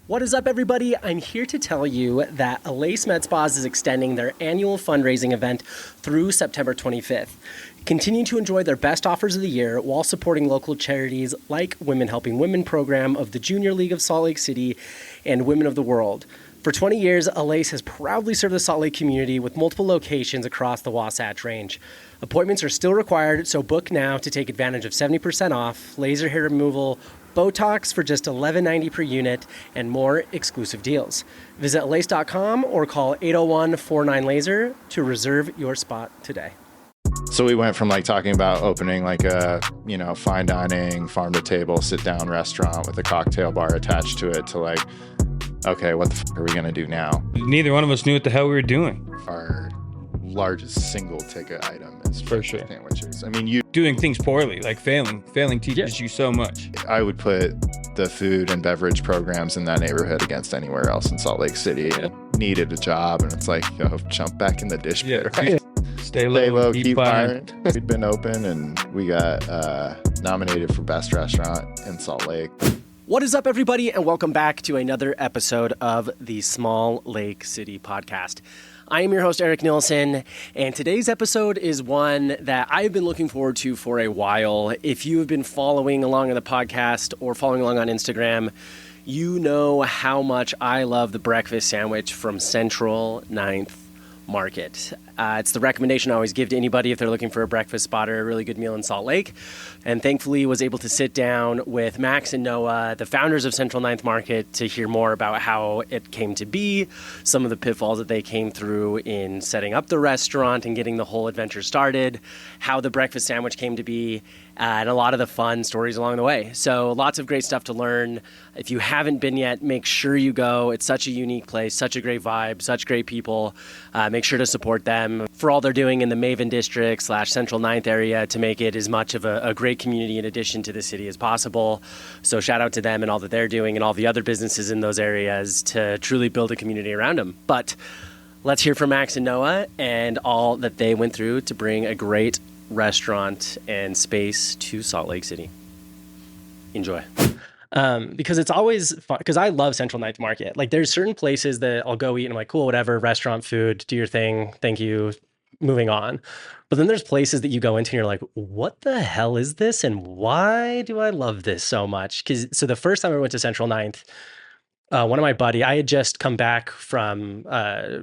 What is up, everybody? I'm here to tell you that Alace Med Spas is extending their annual fundraising event through September 25th. Continue to enjoy their best offers of the year while supporting local charities like Women Helping Women program of the Junior League of Salt Lake City and Women of the World. For 20 years, Alace has proudly served the Salt Lake community with multiple locations across the Wasatch Range. Appointments are still required, so book now to take advantage of 70% off, laser hair removal, Botox for just $11.90 per unit, and more exclusive deals. Visit alace.com or call 801-49-LASER to reserve your spot today. So we went from like talking about opening like a, fine dining, farm to table, sit down restaurant with a cocktail bar attached to it to like, okay, what the f are we going to do now? Neither one of us knew what the hell we were doing. Our largest single ticket item is for sure sandwiches. I mean, you doing things poorly, like failing teaches you so much. I would put the food and beverage programs in that neighborhood against anywhere else in Salt Lake City. Yeah. Needed a job, and it's like, jump back in the dish pit, right? Stay low, keep firing. We'd been open, and we got nominated for best restaurant in Salt Lake. What is up, everybody, and welcome back to another episode of the Small Lake City podcast. I am your host, Erik Nilsson, and today's episode is one that I've been looking forward to for a while. If you have been following along on the podcast or following along on Instagram, you know how much I love the breakfast sandwich from Central 9th Market. It's the recommendation I always give to anybody if they're looking for a breakfast spot or a really good meal in Salt Lake. And thankfully was able to sit down with Max and Noah, the founders of Central 9th Market, to hear more about how it came to be, some of the pitfalls that they came through in setting up the restaurant and getting the whole adventure started, how the breakfast sandwich came to be, and a lot of the fun stories along the way. So lots of great stuff to learn. If you haven't been yet, make sure you go. It's such a unique place, such a great vibe, such great people. Make sure to support them for all they're doing in the Maven District / Central 9th area to make it as much of a great community in addition to the city as possible. So shout out to them and all that they're doing and all the other businesses in those areas to truly build a community around them. But let's hear from Max and Noah and all that they went through to bring a great restaurant and space to Salt Lake City. Enjoy. Because it's always fun, because I love Central 9th Market. Like, there's certain places that I'll go eat and I'm like, cool, whatever, restaurant, food, do your thing, thank you, moving on. But then there's places that you go into and you're like, what the hell is this? And why do I love this so much? So the first time I went to Central 9th, one of my buddy, I had just come back from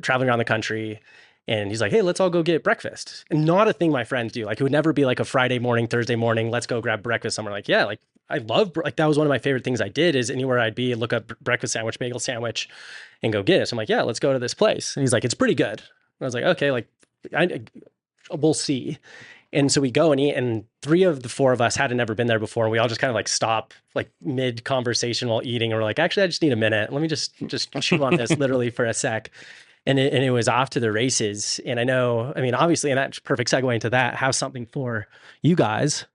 traveling around the country, and he's like, hey, let's all go get breakfast. And not a thing my friends do. Like, it would never be like a Friday morning, Thursday morning, let's go grab breakfast somewhere. Like, yeah, like I love, like, that was one of my favorite things I did is anywhere I'd be, look up breakfast sandwich, bagel sandwich, and go get it. So I'm like, yeah, let's go to this place. And he's like, it's pretty good. I was like, okay, like, we'll see. And so we go and eat, and 3 of the 4 of us hadn't ever been there before. And we all just kind of like stop like mid conversation while eating. And we're like, actually, I just need a minute. Let me just chew on this literally for a sec. And it was off to the races. And I know, I mean, obviously, and that's perfect segue into that, have something for you guys,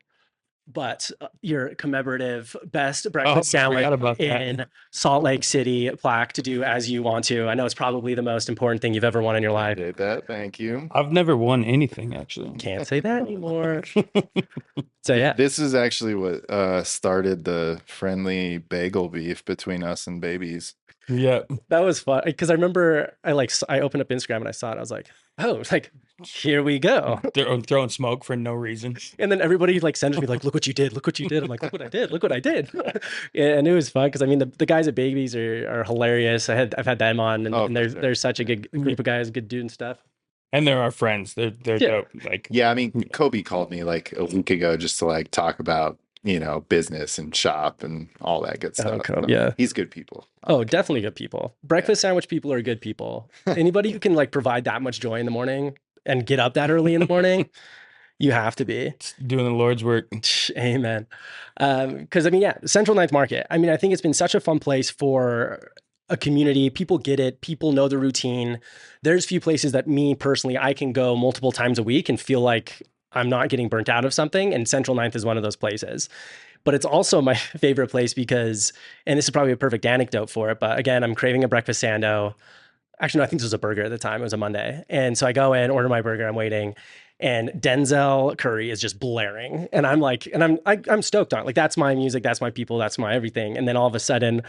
but your commemorative best breakfast sandwich in Salt Lake City plaque to do as you want to. I know it's probably the most important thing you've ever won in your life. I did that. Thank you. I've never won anything, actually. Can't say that anymore. So yeah. This is actually what started the friendly bagel beef between us and babies. Yeah, that was fun because I remember I opened up Instagram and I saw it. I was like, oh, like, here we go. They're throwing smoke for no reason. And then everybody like sends me like, look what you did. Look what you did. I'm like, look what I did. Look what I did. And it was fun because I mean, the guys at Babies are hilarious. I've had them on and they're such a good group of guys, good dude and stuff. And they're our friends. They're dope. Like, yeah, I mean, Kobe called me like a week ago just to like talk about, business and shop and all that good stuff. Yeah. He's good people. Oh, definitely good people. Breakfast sandwich people are good people. Anybody who can like provide that much joy in the morning and get up that early in the morning, you have to be doing the Lord's work. Amen. Because I mean, yeah, Central 9th Market. I mean, I think it's been such a fun place for a community. People get it. People know the routine. There's few places that me personally, I can go multiple times a week and feel like I'm not getting burnt out of something. And Central 9th is one of those places. But it's also my favorite place because, and this is probably a perfect anecdote for it, but again, I'm craving a breakfast sando. Actually, no, I think this was a burger at the time. It was a Monday. And so I go in, order my burger, I'm waiting. and Denzel Curry is just blaring, and I'm like, I'm stoked on it. Like that's my music, that's my people, that's my everything. And then all of a sudden,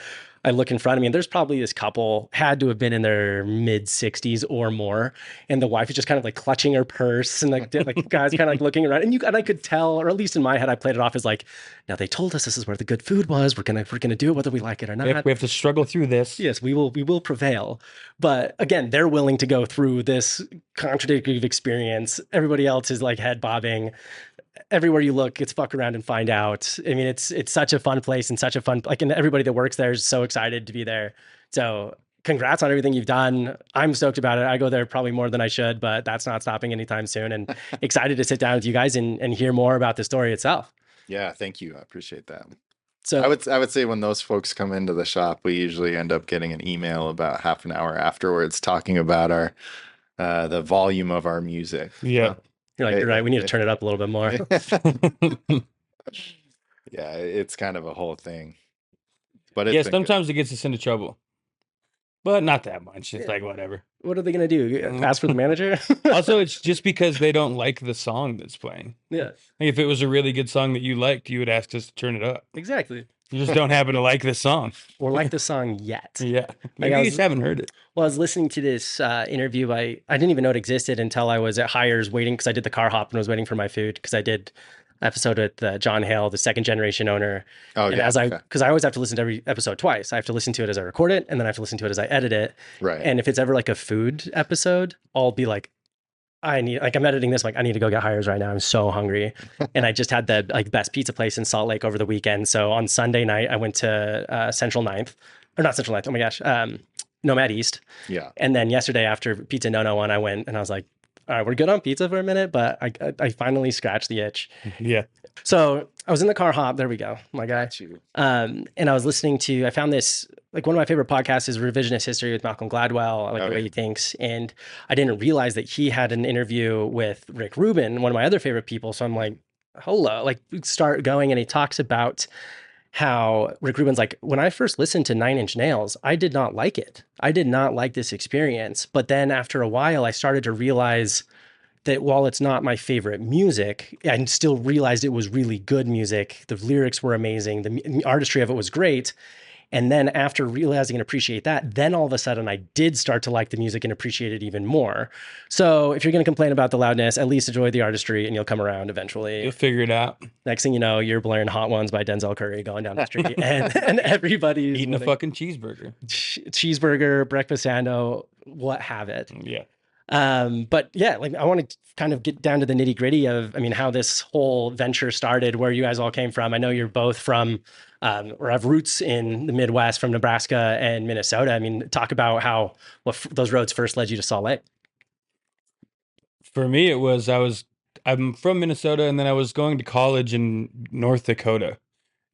I look in front of me, and there's probably this couple had to have been in their mid 60s or more, and the wife is just kind of like clutching her purse, and like the guy's kind of like looking around, and I could tell, or at least in my head, I played it off as like, now they told us this is where the good food was. We're gonna do it whether we like it or not. We have to struggle through this. Yes, we will prevail. But again, they're willing to go through this contradictory experience. Everybody else is like head bobbing. Everywhere you look, it's fuck around and find out. I mean, it's such a fun place and such a fun, like, and everybody that works there is so excited to be there. So congrats on everything you've done. I'm stoked about it. I go there probably more than I should, but that's not stopping anytime soon. And excited to sit down with you guys and hear more about the story itself. Yeah, thank you. I appreciate that. So I would say when those folks come into the shop, we usually end up getting an email about half an hour afterwards talking about our the volume of our music. Yeah. you're like, you're right. We need to turn it up a little bit more. Yeah, it's kind of a whole thing. But Yeah, sometimes it gets us into trouble. But not that much. It's like whatever. What are they going to do? Ask for the manager? Also, it's just because they don't like the song that's playing. Yeah, Like if it was a really good song that you liked, you would ask us to turn it up. exactly. You just don't happen to like this song. Or like the song yet. Yeah. Maybe I you was- just haven't heard it. Well, I was listening to this interview. I didn't even know it existed until I was at Hires waiting, because I did the car hop and was waiting for my food, because I did an episode with John Hale, the second generation owner. Oh, And yeah. because I always have to listen to every episode twice. I have to listen to it as I record it, and then I have to listen to it as I edit it. Right. And if it's ever like a food episode, I'll be like, I'm editing this. I'm like, I need to go get Hires right now. I'm so hungry. And I just had the like best pizza place in Salt Lake over the weekend. So on Sunday night, I went to Central Ninth, or not Central Ninth. Oh my gosh. Nomad East. Yeah. And then yesterday after Pizza No No one, I went and I was like, all right, we're good on pizza for a minute, but I finally scratched the itch. Yeah. So I was in the car hop. There we go, my guy. And I was listening to, I found this, like one of my favorite podcasts is Revisionist History with Malcolm Gladwell. I like the way he thinks. And I didn't realize that he had an interview with Rick Rubin, one of my other favorite people. So I'm like, hello, like start going. And he talks about how Rick Rubin's like, when I first listened to Nine Inch Nails, I did not like it. I did not like this experience. But then after a while, I started to realize that while it's not my favorite music, I still realized it was really good music. The lyrics were amazing. The artistry of it was great. And then after realizing and appreciate that, then all of a sudden I did start to like the music and appreciate it even more. So if you're going to complain about the loudness, at least enjoy the artistry and you'll come around eventually. You'll figure it out. Next thing you know, you're blaring Hot Ones by Denzel Curry going down the street and everybody's Eating a fucking cheeseburger. cheeseburger, breakfast sando, what have it. Yeah. But yeah, like I want to kind of get down to the nitty gritty of, I mean, how this whole venture started, where you guys all came from. I know you're both from, or have roots in the Midwest from Nebraska and Minnesota. I mean, talk about how those roads first led you to Salt Lake. For me, I'm from Minnesota, and then I was going to college in North Dakota,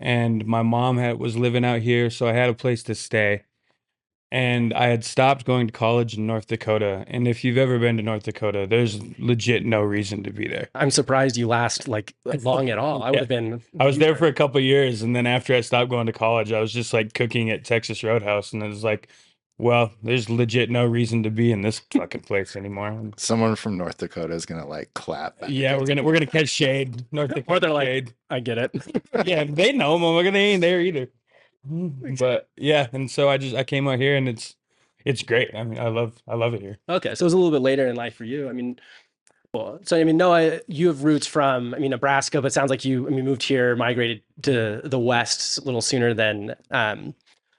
and my mom was living out here, so I had a place to stay. And I had stopped going to college in North Dakota. And if you've ever been to North Dakota, there's legit no reason to be there. I'm surprised you last like long at all. I would have been. I was there for a couple of years. And then after I stopped going to college, I was just like cooking at Texas Roadhouse. And it was like, well, there's legit no reason to be in this fucking place anymore. Someone from North Dakota is gonna like clap back. Yeah, we're gonna catch shade. North Dakota. Or they're like, shade. I get it. Yeah, they know them. They ain't there either. But yeah, and so I came out here, and it's great. I mean, I love it here. Okay, so it was a little bit later in life for you. I mean, well, so I mean, Noah, you have roots from, I mean, Nebraska, but it sounds like you, I mean, moved here, migrated to the West a little sooner than. But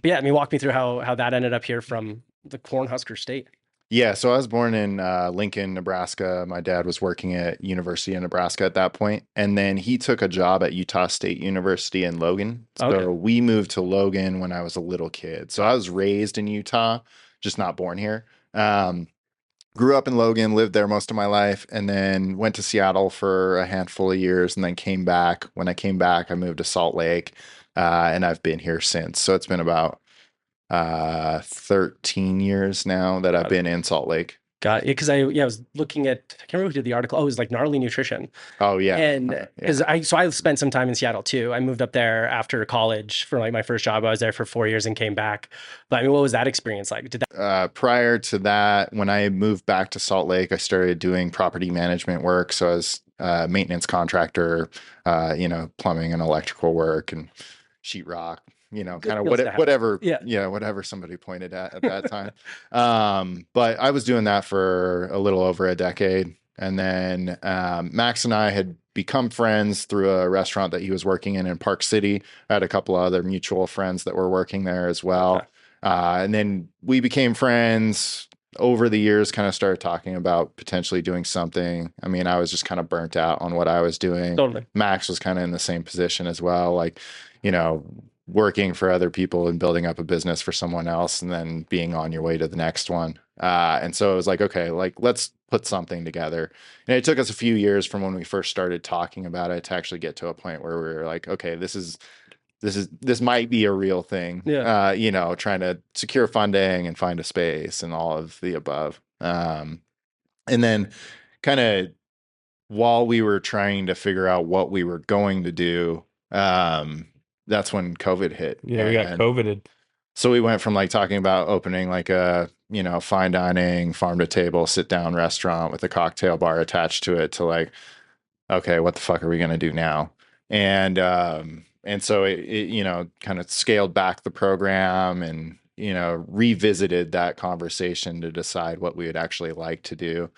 yeah, I mean, walk me through how that ended up here from the Cornhusker State. Yeah, so I was born in Lincoln, Nebraska. My dad was working at University of Nebraska at that point, and then he took a job at Utah State University in Logan. So we moved to Logan when I was a little kid. So I was raised in Utah, just not born here. Grew up in Logan, lived there most of my life, and then went to Seattle for a handful of years, and then came back. When I came back, I moved to Salt Lake, and I've been here since. So it's been about 13 years now that I've been in Salt Lake. Got it. Because I was looking at, I can't remember who did the article. Oh, it was like gnarly nutrition. Oh yeah. And because I spent some time in Seattle too. I moved up there after college for like my first job. I was there for 4 years and came back. But I mean, what was that experience like? Did that? Prior to that, when I moved back to Salt Lake, I started doing property management work. So I was a maintenance contractor, plumbing and electrical work and sheetrock, kind of whatever, Yeah. whatever somebody pointed at that time. But I was doing that for a little over a decade. And then Max and I had become friends through a restaurant that he was working in Park City. I had a couple of other mutual friends that were working there as well. Okay. And then we became friends over the years, kind of started talking about potentially doing something. I mean, I was just kind of burnt out on what I was doing. Totally. Max was kind of in the same position as well, like, working for other people and building up a business for someone else and then being on your way to the next one. And so it was like, okay, like let's put something together. And it took us a few years from when we first started talking about it to actually get to a point where we were like, okay, this might be a real thing. Yeah. Trying to secure funding and find a space and all of the above. And then kind of while we were trying to figure out what we were going to do, that's when COVID hit. Yeah, we got COVIDed. So we went from like talking about opening like a, fine dining, farm to table, sit down restaurant with a cocktail bar attached to it to like, okay, what the fuck are we going to do now? And so it kind of scaled back the program and, revisited that conversation to decide what we would actually like to do.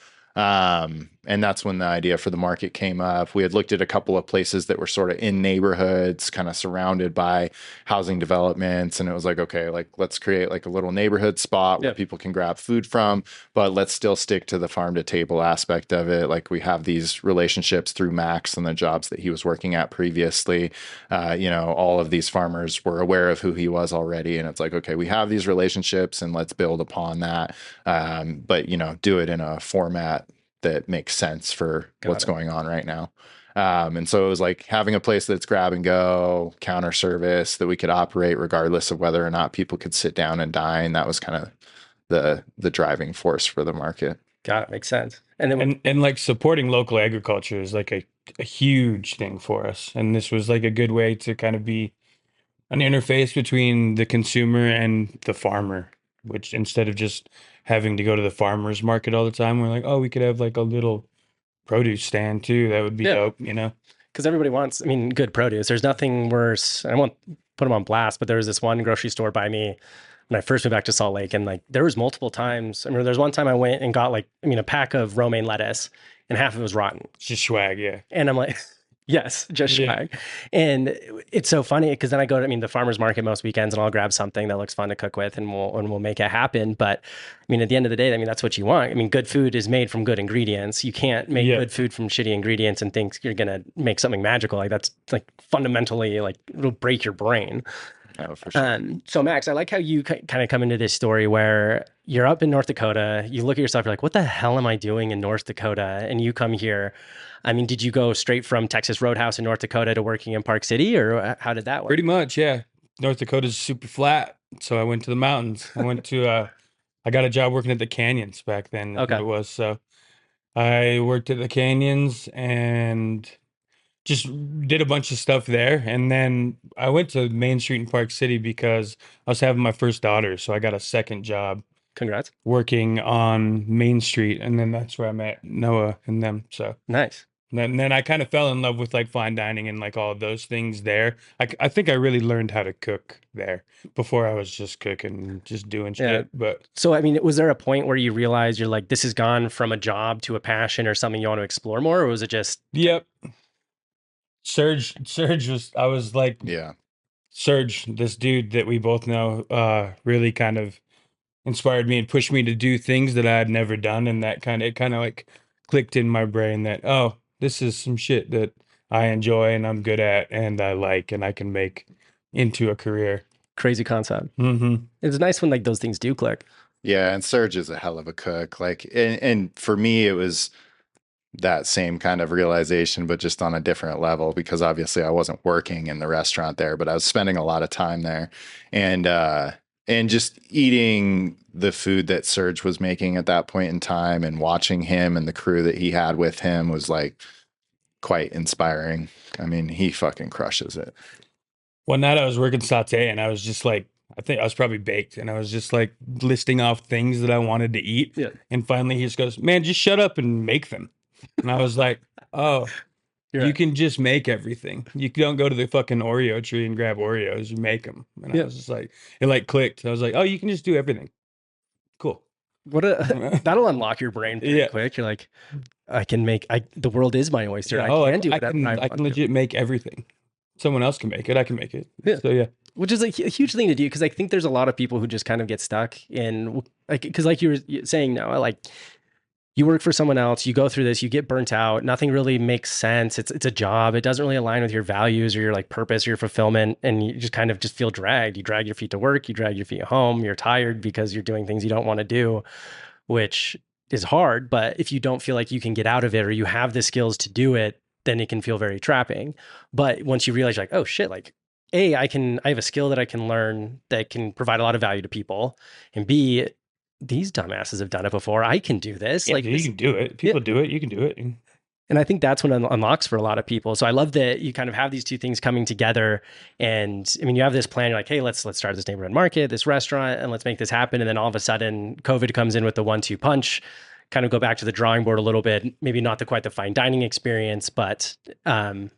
And that's when the idea for the market came up. We had looked at a couple of places that were sort of in neighborhoods, kind of surrounded by housing developments. And it was like, okay, like let's create like a little neighborhood spot where people can grab food from, but let's still stick to the farm to table aspect of it. Like we have these relationships through Max and the jobs that he was working at previously. All of these farmers were aware of who he was already. And it's like, okay, we have these relationships and let's build upon that. But do it in a format that makes sense for what's going on right now. And so it was like having a place that's grab and go, counter service that we could operate regardless of whether or not people could sit down and dine. That was kind of the driving force for the market. Got it. Makes sense. And then And like supporting local agriculture is like a huge thing for us. And this was like a good way to kind of be an interface between the consumer and the farmer, which instead of just having to go to the farmer's market all the time, we're like, oh, we could have like a little produce stand too. That would be dope, because everybody wants, I mean, good produce. There's nothing worse. I won't put them on blast, but there was this one grocery store by me when I first moved back to Salt Lake, and like there was multiple times. I remember there's one time I went and got a pack of romaine lettuce, and half of it was rotten. It's just swag, yeah. And I'm like, yes, just swag. And it's so funny because then I go to, the farmer's market most weekends and I'll grab something that looks fun to cook with and we'll make it happen. But at the end of the day, that's what you want. Good food is made from good ingredients. You can't make good food from shitty ingredients and think you're going to make something magical. Like that's like fundamentally, like it'll break your brain. Oh, for sure. So Max, I like how you kind of come into this story where you're up in North Dakota, you look at yourself, you're like, what the hell am I doing in North Dakota? And you come here. Did you go straight from Texas Roadhouse in North Dakota to working in Park City, or how did that work? Pretty much, yeah. North Dakota's super flat, so I went to the mountains. I went to, I got a job working at the canyons back then. Okay. It was, so I worked at the canyons and just did a bunch of stuff there. And then I went to Main Street in Park City because I was having my first daughter, so I got a second job. Congrats. Working on Main Street, and then that's where I met Noah and them. So nice. And then I kind of fell in love with like fine dining and like all of those things there. I think I really learned how to cook there. Before I was just cooking, just doing shit. Yeah. But so, was there a point where you realized you're like, this has gone from a job to a passion or something you want to explore more? Or was it just? Yep. Serge I was like, yeah, Serge, this dude that we both know, really kind of inspired me and pushed me to do things that I had never done. And that it kind of like clicked in my brain that, oh, this is some shit that I enjoy and I'm good at and I like and I can make into a career. Crazy concept. Mm-hmm. It's nice when like those things do click. Yeah, and Serge is a hell of a cook. Like, and for me, it was that same kind of realization, but just on a different level, because obviously I wasn't working in the restaurant there, but I was spending a lot of time there. And And just eating the food that Serge was making at that point in time and watching him and the crew that he had with him was like quite inspiring. I mean, he fucking crushes it. One night I was working saute and I was just like, I think I was probably baked and I was just like listing off things that I wanted to eat. Yeah. And finally he just goes, man, just shut up and make them. And I was like, oh, you can just make everything. You don't go to the fucking Oreo tree and grab Oreos. You make them. And I was just like, it like clicked. I was like, oh, you can just do everything. Cool. That'll unlock your brain pretty quick. You're like, the world is my oyster. Yeah. I can do it. I can legit make everything. Someone else can make it. I can make it. Yeah. So yeah. Which is a huge thing to do, because I think there's a lot of people who just kind of get stuck in, like, because like you were saying, now, like, you work for someone else, you go through this, you get burnt out, nothing really makes sense. It's a job. It doesn't really align with your values or your like purpose or your fulfillment. And you just kind of just feel dragged. You drag your feet to work, you drag your feet home, you're tired because you're doing things you don't want to do, which is hard. But if you don't feel like you can get out of it or you have the skills to do it, then it can feel very trapping. But once you realize, like, oh shit, like, A, I have a skill that I can learn that can provide a lot of value to people. And B, these dumbasses have done it before. I can do this. Yeah, like, you can do it. People do it. You can do it. And I think that's what unlocks for a lot of people. So I love that you kind of have these two things coming together. And I mean, you have this plan. You're like, hey, let's start this neighborhood market, this restaurant, and let's make this happen. And then all of a sudden, COVID comes in with the 1-2 punch. Kind of go back to the drawing board a little bit. Maybe not quite the fine dining experience, but in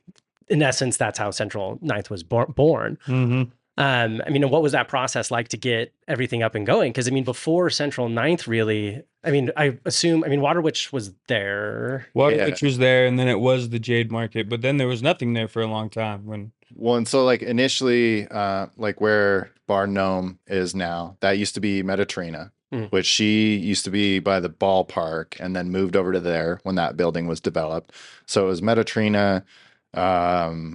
essence, that's how Central Ninth was born. Mm-hmm. I mean, what was that process like to get everything up and going? Because I mean, before Central Ninth, really, I mean, Water Witch was there. Water Witch was there, and then it was the Jade Market, but then there was nothing there for a long time. And so like initially, like where Bar Gnome is now, that used to be Mediterranean. Which she used to be by the ballpark and then moved over to there when that building was developed. So it was Mediterranean, Water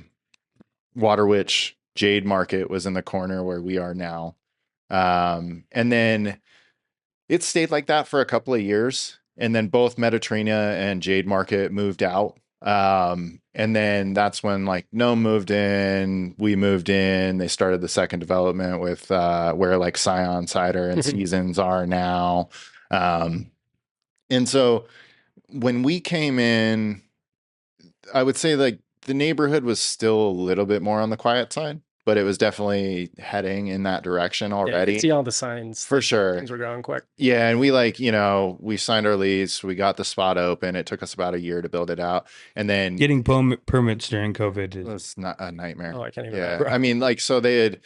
Witch, Jade Market was in the corner where we are now. And then it stayed like that for a couple of years. And then both Mediterranean and Jade Market moved out. And then that's when like Gnome moved in, we moved in, they started the second development with where like Scion Cider and Seasons are now. And so when we came in, I would say like the neighborhood was still a little bit more on the quiet side, but it was definitely heading in that direction already. Yeah, you see all the signs. For sure. Things were growing quick. Yeah. And we we signed our lease. We got the spot open. It took us about a year to build it out. And then getting permits during COVID was not a nightmare. Oh, I can't even remember. I mean, like, so they had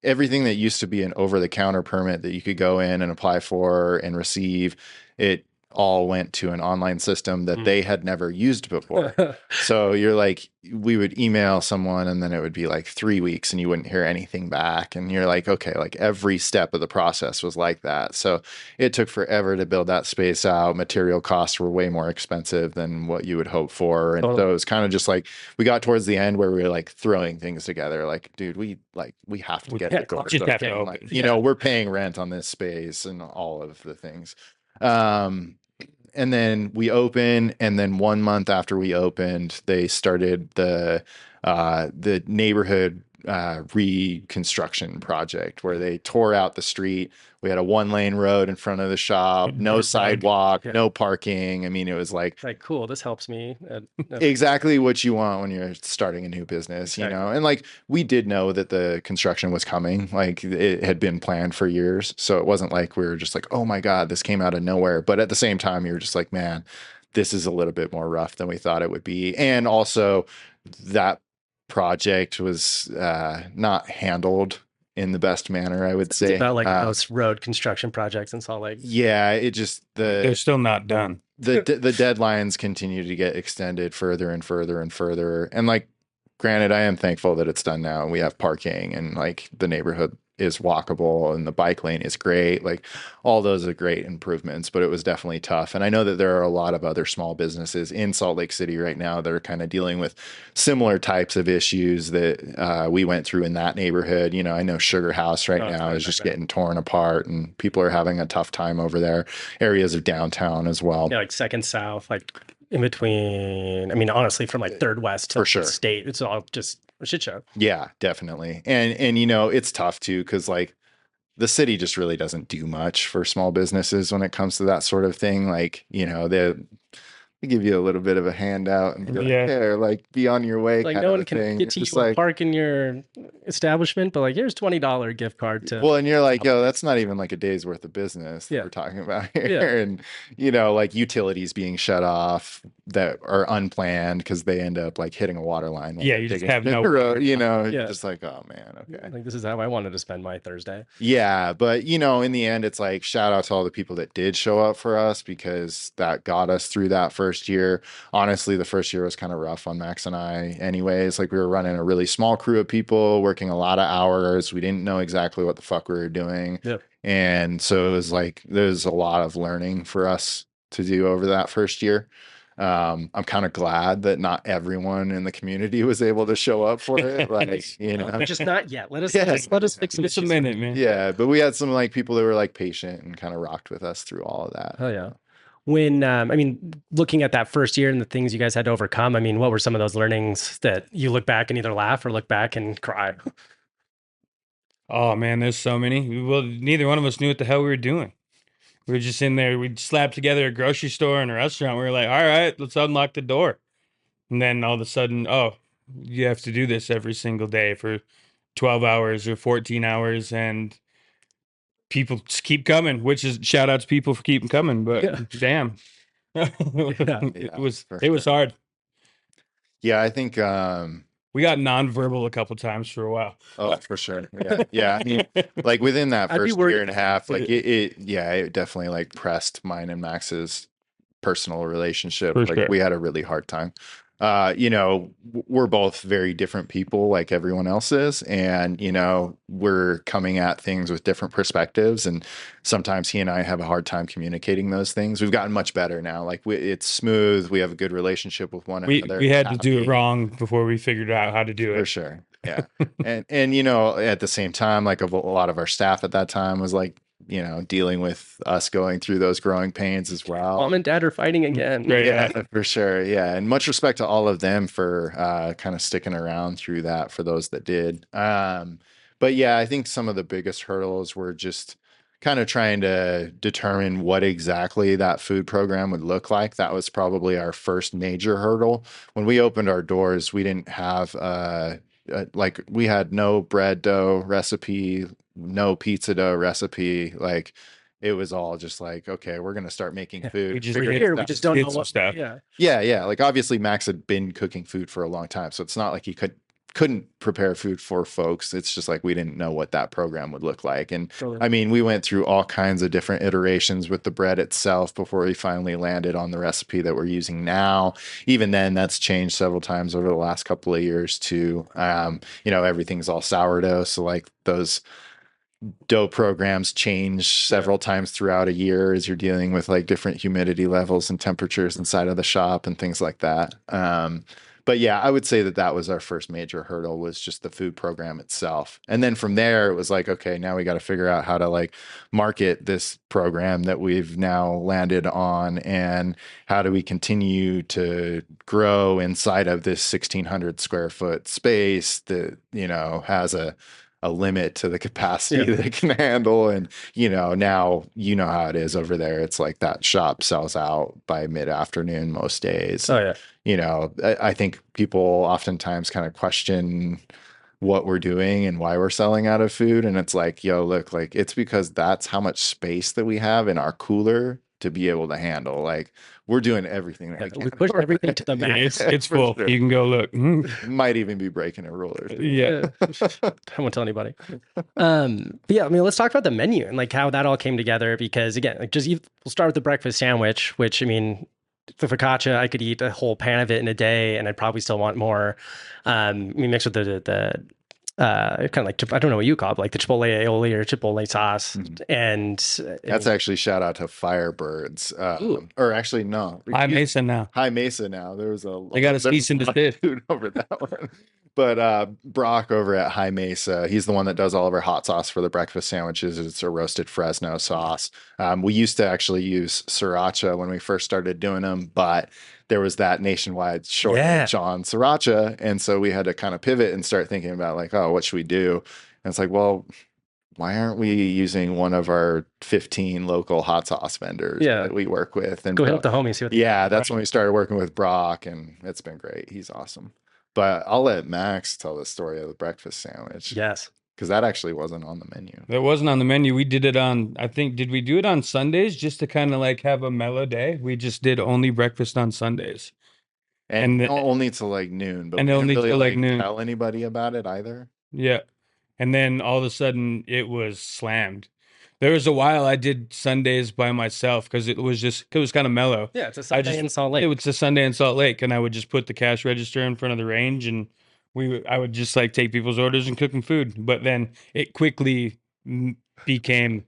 everything that used to be an over-the-counter permit that you could go in and apply for and receive. It all went to an online system that they had never used before. So you're like, we would email someone and then it would be like 3 weeks and you wouldn't hear anything back. And you're like, okay, like every step of the process was like that. So it took forever to build that space out. Material costs were way more expensive than what you would hope for. And so it was kind of just like, we got towards the end where we were like throwing things together. Like, dude, we have to get it going. Just have to open. Like, we're paying rent on this space and all of the things. And then we open, and then 1 month after we opened, they started the neighborhood reconstruction project where they tore out the street. We had a 1-lane road in front of the shop, no sidewalk, no parking. I mean, it was like cool. This helps me. Exactly what you want when you're starting a new business, and like we did know that the construction was coming, like it had been planned for years. So it wasn't like we were just like, oh my God, this came out of nowhere. But at the same time, you're just like, man, this is a little bit more rough than we thought it would be. And also that project was not handled in the best manner, I would say. It's about like most road construction projects in Salt Lake. Yeah, it just they're still not done. The deadlines continue to get extended further and further and further. And like, granted, I am thankful that it's done now and we have parking and like the neighborhood is walkable and the bike lane is great. Like all those are great improvements, but it was definitely tough. And I know that there are a lot of other small businesses in Salt Lake City right now that are kind of dealing with similar types of issues that we went through in that neighborhood. I know Sugar House right now is just getting torn apart and people are having a tough time over there. Areas of downtown as well. Yeah, like Second South, like in between, I mean, honestly, from like Third West to the state, it's all just a shit show. Yeah, definitely. And it's tough too, because like the city just really doesn't do much for small businesses when it comes to that sort of thing. Like, they give you a little bit of a handout and be like, Yeah. here, like, be on your way, Like kind no of one a can thing. get to You're just you and like, park in your establishment, but like here's $20 gift card to. well, and you're like, yo, that's not even like a day's worth of business that Yeah. we're talking about here. Yeah. And, like utilities being shut off that are unplanned because they end up like hitting a water line. While Yeah, they're you just digging have through no the road, Yeah. just like, oh man, okay. Like this is how I wanted to spend my Thursday. Yeah, but in the end, it's like shout out to all the people that did show up for us because that got us through that first year. Honestly, the first year was kind of rough on Max and I, anyways. Like we were running a really small crew of people, working a lot of hours. We didn't know exactly what the fuck we were doing. Yeah. And so it was like there's a lot of learning for us to do over that first year. I'm kind of glad that not everyone in the community was able to show up for it. Like, Just not yet. Let us Yes. let us fix some Just a issues. minute, man. yeah, but we had some like people that were like patient and kind of rocked with us through all of that. Oh yeah. When looking at that first year and the things you guys had to overcome, what were some of those learnings that you look back and either laugh or look back and cry? Oh man, there's so many. Well, neither one of us knew what the hell we were doing. We were just in there. We'd slapped together a grocery store and a restaurant. We were like, all right, let's unlock the door. And then all of a sudden, oh, you have to do this every single day for 12 hours or 14 hours. And people just keep coming, which is shout out to people for keeping coming. But Yeah. damn, it was hard. Yeah, I think We got nonverbal a couple times for a while. oh, for sure. Yeah. Yeah. I mean, like within that I'd be first worried year and a half, like if- it definitely like pressed mine and Max's personal relationship. For Like sure. we had a really hard time. We're both very different people like everyone else is. And, we're coming at things with different perspectives. And sometimes he and I have a hard time communicating those things. We've gotten much better now. Like it's smooth. We have a good relationship with one another. We had to do it Happy. wrong before we figured out how to do For it. sure. Yeah. and at the same time, like a lot of our staff at that time was like, dealing with us going through those growing pains as well. Mom and dad are fighting again. Right. Yeah, for sure. Yeah. And much respect to all of them for kind of sticking around through that for those that did. But yeah, I think some of the biggest hurdles were just kind of trying to determine what exactly that food program would look like. That was probably our first major hurdle. When we opened our doors, we didn't have like we had no bread dough recipe, no pizza dough recipe. Like it was all just like, okay, we're gonna start making food. We just We're hit- here. We just don't did know some what stuff. Yeah. Yeah. Like obviously Max had been cooking food for a long time, so it's not like he couldn't prepare food for folks. It's just like we didn't know what that program would look like. And Totally. I mean, we went through all kinds of different iterations with the bread itself before we finally landed on the recipe that we're using now. Even then, that's changed several times over the last couple of years too. Everything's all sourdough, so like those dough programs change several times throughout a year as you're dealing with like different humidity levels and temperatures inside of the shop and things like that. But yeah, I would say that was our first major hurdle, was just the food program itself. And then from there it was like, okay, now we got to figure out how to like market this program that we've now landed on, and how do we continue to grow inside of this 1,600 square foot space that, has a limit to the capacity that it can handle. And, now how it is over there. It's like that shop sells out by mid-afternoon most days. Oh yeah. I think people oftentimes kind of question what we're doing and why we're selling out of food. And it's like, yo, look, like it's because that's how much space that we have in our cooler to be able to handle. Like we're doing everything that we can. We pushed everything to the max. It's For full. sure. You can go look. Might even be breaking a rule or two. Yeah. I won't tell anybody. But yeah, let's talk about the menu and like how that all came together. Because again, like we'll start with the breakfast sandwich, which the focaccia, I could eat a whole pan of it in a day, and I'd probably still want more. Mixed with the kind of like, I don't know what you call it, like the chipotle aioli or chipotle sauce. And That's actually shout out to Firebirds. Or actually, no. High Mesa now. High Mesa now. There was They got a cease and desist. food over that one. But Brock over at High Mesa, he's the one that does all of our hot sauce for the breakfast sandwiches. It's a roasted Fresno sauce. We used to actually use sriracha when we first started doing them, but there was that nationwide shortage on sriracha. And so we had to kind of pivot and start thinking about like, oh, what should we do? And it's like, well, why aren't we using one of our 15 local hot sauce vendors Yeah. that we work with? And Go hit so, up the homie, see what they yeah, got. that's when we started working with Brock, and it's been great. He's awesome. But I'll let Max tell the story of the breakfast sandwich Yes. because that actually wasn't on the menu. That wasn't on the menu. We did it on, I think, did we do it on Sundays just to kind of like have a mellow day? We just did only breakfast on Sundays. And And only till like noon, but and we didn't only really till like like noon. tell anybody about it either. Yeah. And then all of a sudden it was slammed. There was a while I did Sundays by myself because it was kind of mellow. Yeah, it's a I Sunday just in Salt It Lake. was a Sunday in Salt Lake, and I would just put the cash register in front of the range, and I would just like take people's orders and cook them food. But then it quickly became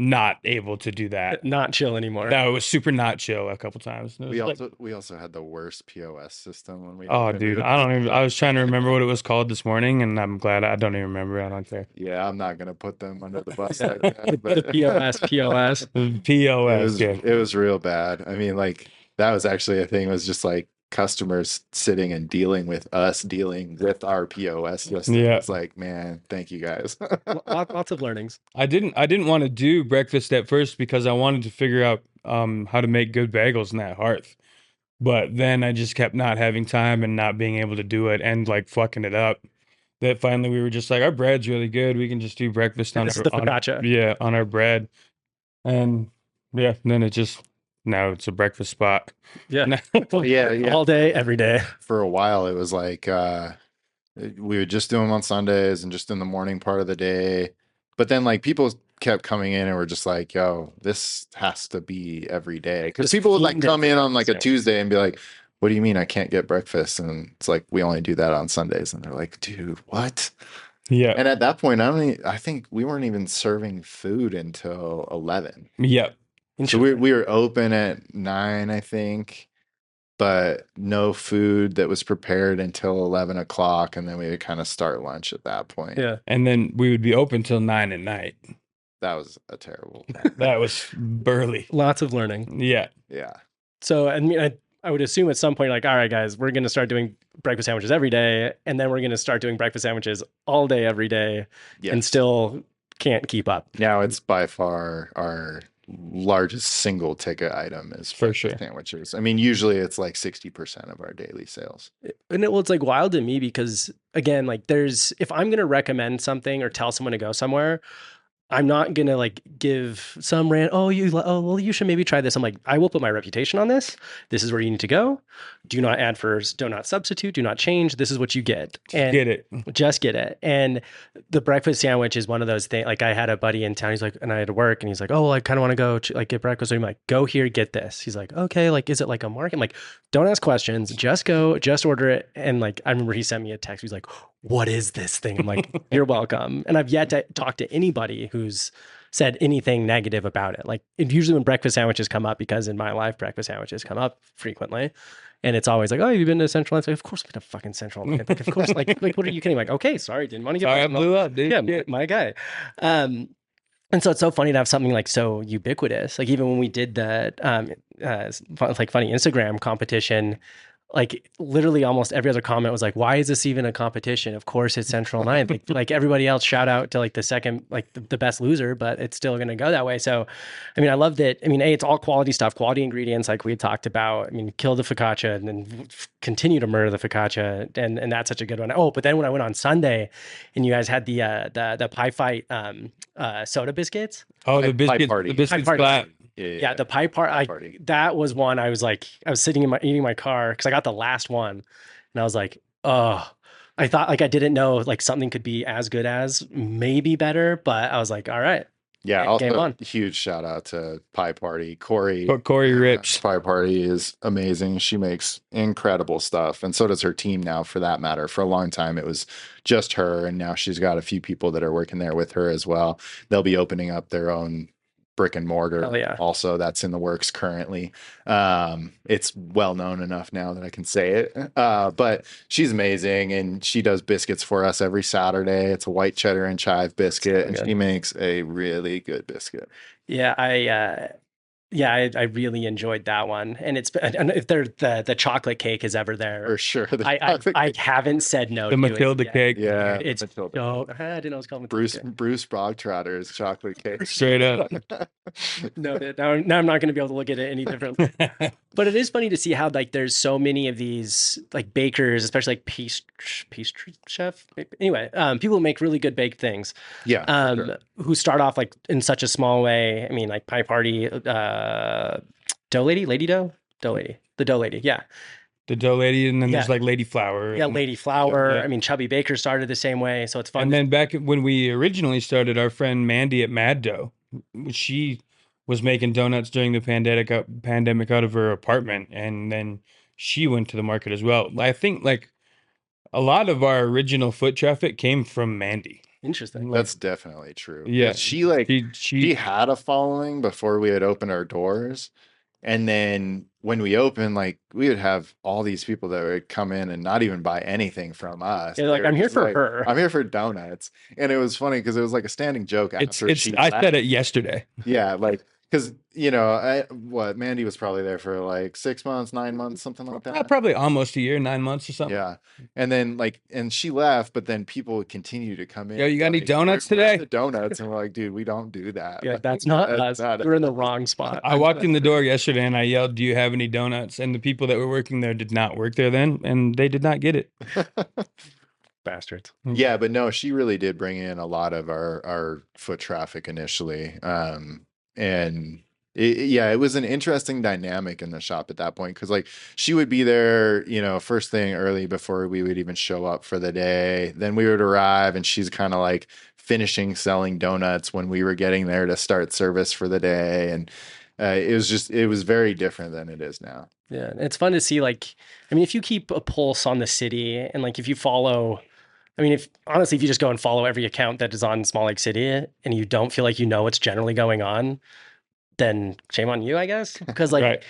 not able to do that. Not chill anymore. No, it was super not chill a couple times. It was We like, also had the worst POS system when we oh, opened dude, it. I don't even. I was trying to remember what it was called this morning, and I'm glad I don't even remember. I don't care. Yeah, I'm not gonna put them under the bus Yeah. like that, The but POS. POS, yeah. it was real bad. I mean, like that was actually a thing, was just like customers sitting and dealing with us dealing with our POS system. Yeah. It's like, man, thank you guys. Lots of learnings. I didn't want to do breakfast at first because I wanted to figure out how to make good bagels in that hearth. But then I just kept not having time and not being able to do it and like fucking it up. That finally we were just like, our bread's really good. We can just do breakfast on This is the focaccia. yeah, on our bread. And yeah, then now it's a breakfast spot. Yeah. Yeah. All day, every day. For a while, it was like we would just do them on Sundays and just in the morning part of the day. But then like people kept coming in and were just like, yo, this has to be every day. Because Just people would like fiend come in on like a it. Tuesday and be like, what do you mean I can't get breakfast? And it's like, we only do that on Sundays. And they're like, dude, what? Yeah. And at that point, I think we weren't even serving food until 11. Yep. So we were open at 9, I think, but no food that was prepared until 11 o'clock. And then we would kind of start lunch at that point. Yeah. And then we would be open till 9 at night. That was a terrible. That was burly. Lots of learning. Yeah. Yeah. So, I mean, I would assume at some point, like, all right, guys, we're going to start doing breakfast sandwiches every day. And then we're going to start doing breakfast sandwiches all day, every day. Yes. And still can't keep up. Now it's by far our largest single ticket item is For sure sandwiches. I mean, usually it's like 60% of our daily sales. And it's like wild to me because, again, like if I'm going to recommend something or tell someone to go somewhere, I'm not gonna like give some well, you should maybe try this. I'm like, I will put my reputation on this. This is where you need to go. Do not add first, do not substitute, do not change. This is what you get. And get it. Just get it. And the breakfast sandwich is one of those things. Like I had a buddy in town, he's like, and I had to work and he's like, oh, well, I kind of want to go like get breakfast. So I'm like, go here, get this. He's like, okay, like, is it like a market? I'm like, don't ask questions, just go, just order it. And like, I remember he sent me a text. He's like, what is this thing? I'm like, you're welcome. And I've yet to talk to anybody who's said anything negative about it. Like usually when breakfast sandwiches come up, because in my life, breakfast sandwiches come up frequently. And it's always like, oh, you've been to Central Atlantic? Of course, we've been to fucking Central Atlantic. Of course, like, what are you kidding? Like, okay, sorry, didn't want to get. Sorry, I blew up, dude. Yeah, my guy. And so it's so funny to have something like so ubiquitous. Like even when we did the like funny Instagram competition, like literally almost every other comment was like, why is this even a competition? Of course it's Central Ninth. Like everybody else, shout out to like the second, like the best loser, but it's still going to go that way. So, I mean, I love that. I mean, it's all quality stuff, quality ingredients, like we had talked about. I mean, kill the focaccia and then continue to murder the focaccia. And that's such a good one. Oh, but then when I went on Sunday and you guys had the pie fight soda biscuits. Oh, the biscuits, party. the biscuits Pie party. flat. Yeah, the pie party. That was one I was like, I was sitting eating my car because I got the last one, and I was like, oh, I thought like I didn't know like something could be as good as, maybe better, but I was like, all right. Yeah, game also on. huge shout out to Pie Party. Corey Rich. Pie Party is amazing. She makes incredible stuff, and so does her team now, for that matter. For a long time, it was just her, and now she's got a few people that are working there with her as well. They'll be opening up their own brick and mortar. Hell yeah. Also, that's in the works currently. It's well known enough now that I can say it. But she's amazing, and she does biscuits for us every Saturday. It's a white cheddar and chive biscuit, and she makes a really good biscuit. Yeah, Yeah, I really enjoyed that one. And and if the chocolate cake is ever there, For sure. The I chocolate I cake. haven't said no The to it Matilda yet. cake, Yeah, Dude, it's Matilda. so I didn't know it was called Matilda Bruce cake. Bruce Bogtrotter's chocolate cake. straight up. Noted. Now I'm not going to be able to look at it any differently. But it is funny to see how like there's so many of these like bakers, especially like pastry chef. Anyway, people who make really good baked things, Yeah, for sure. who start off like in such a small way. I mean, like Pie Party, Dough Lady, Lady Dough, Dough Lady, the Dough Lady. Yeah, The dough lady, and then yeah, there's like Lady Flower. yeah. And, Lady Flour. yeah. I mean, Chubby Baker started the same way, so it's fun. And then back when we originally started, our friend Mandy at Mad Dough, she was making donuts during the pandemic out of her apartment, and then she went to the market as well. I think like a lot of our original foot traffic came from Mandy. Interesting. Like, That's definitely true. yeah, She had a following before we had opened our doors. And then when we opened, like we would have all these people that would come in and not even buy anything from us. Yeah, They like were I'm here just for like, her. I'm here for donuts. And it was funny because it was like a standing joke after it's she I left. said it yesterday. Yeah, like because Mandy was probably there for like 6 months, 9 months, something like that. Probably almost a year, 9 months or something. Yeah, and then and she left, but then people would continue to come in. Yo, you got any like, donuts "Where's today?" the donuts?" And we're like, "Dude, we don't do that. Yeah, Like, that's not that's us. not We're in the wrong spot. I walked in the door yesterday and I yelled, "Do you have any donuts?" And the people that were working there did not work there then, and they did not get it. Bastards. Yeah, but no, she really did bring in a lot of our foot traffic initially. And yeah, it was an interesting dynamic in the shop at that point because like she would be there, first thing early before we would even show up for the day. Then we would arrive and she's kind of like finishing selling donuts when we were getting there to start service for the day. And it was very different than it is now. Yeah, it's fun to see. Like, I mean, if you keep a pulse on the city, and like if you follow, I mean, if honestly, if you just go and follow every account that is on Small Lake City, and you don't feel like you know what's generally going on, then shame on you, I guess. Because Right.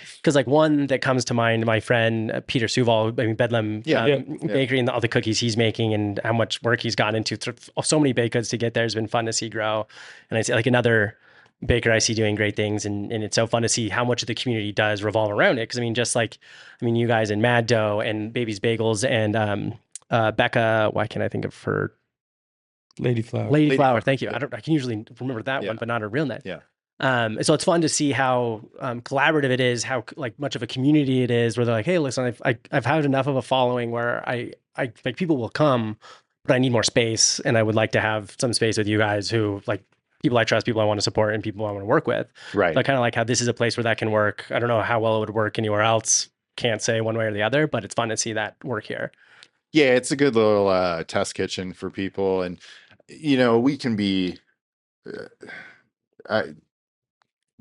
one that comes to mind, my friend Peter Suval, I mean Bedlam Bakery, and all the cookies he's making, and how much work he's gone into so many baked goods to get there has been fun to see grow. And I see like another baker I see doing great things, and it's so fun to see how much of the community does revolve around it. Because I mean, you guys in Mad Dough and Baby's Bagels and Becca, why can't I think of her? Lady Flower. Lady Flower. Thank you. I can usually remember that one, but not her real name. Yeah. So it's fun to see how collaborative it is, how like much of a community it is, where they're like, "Hey, listen, I've had enough of a following where I like people will come, but I need more space, and I would like to have some space with you guys who like people I trust, people I want to support, and people I want to work with." Right. So I kind of like how this is a place where that can work. I don't know how well it would work anywhere else. Can't say one way or the other, but it's fun to see that work here. Yeah, it's a good little test kitchen for people, and we can be.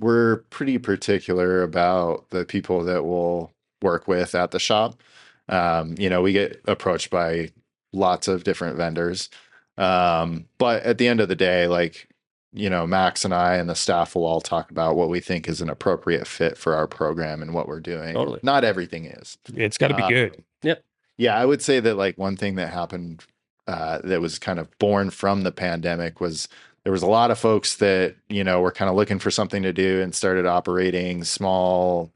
We're pretty particular about the people that we'll work with at the shop. We get approached by lots of different vendors, but at the end of the day, like Max and I and the staff will all talk about what we think is an appropriate fit for our program and what we're doing. Totally. Not everything is. It's got to be good. Yep. Yeah, I would say that like one thing that happened that was kind of born from the pandemic was there was a lot of folks that were kind of looking for something to do and started operating small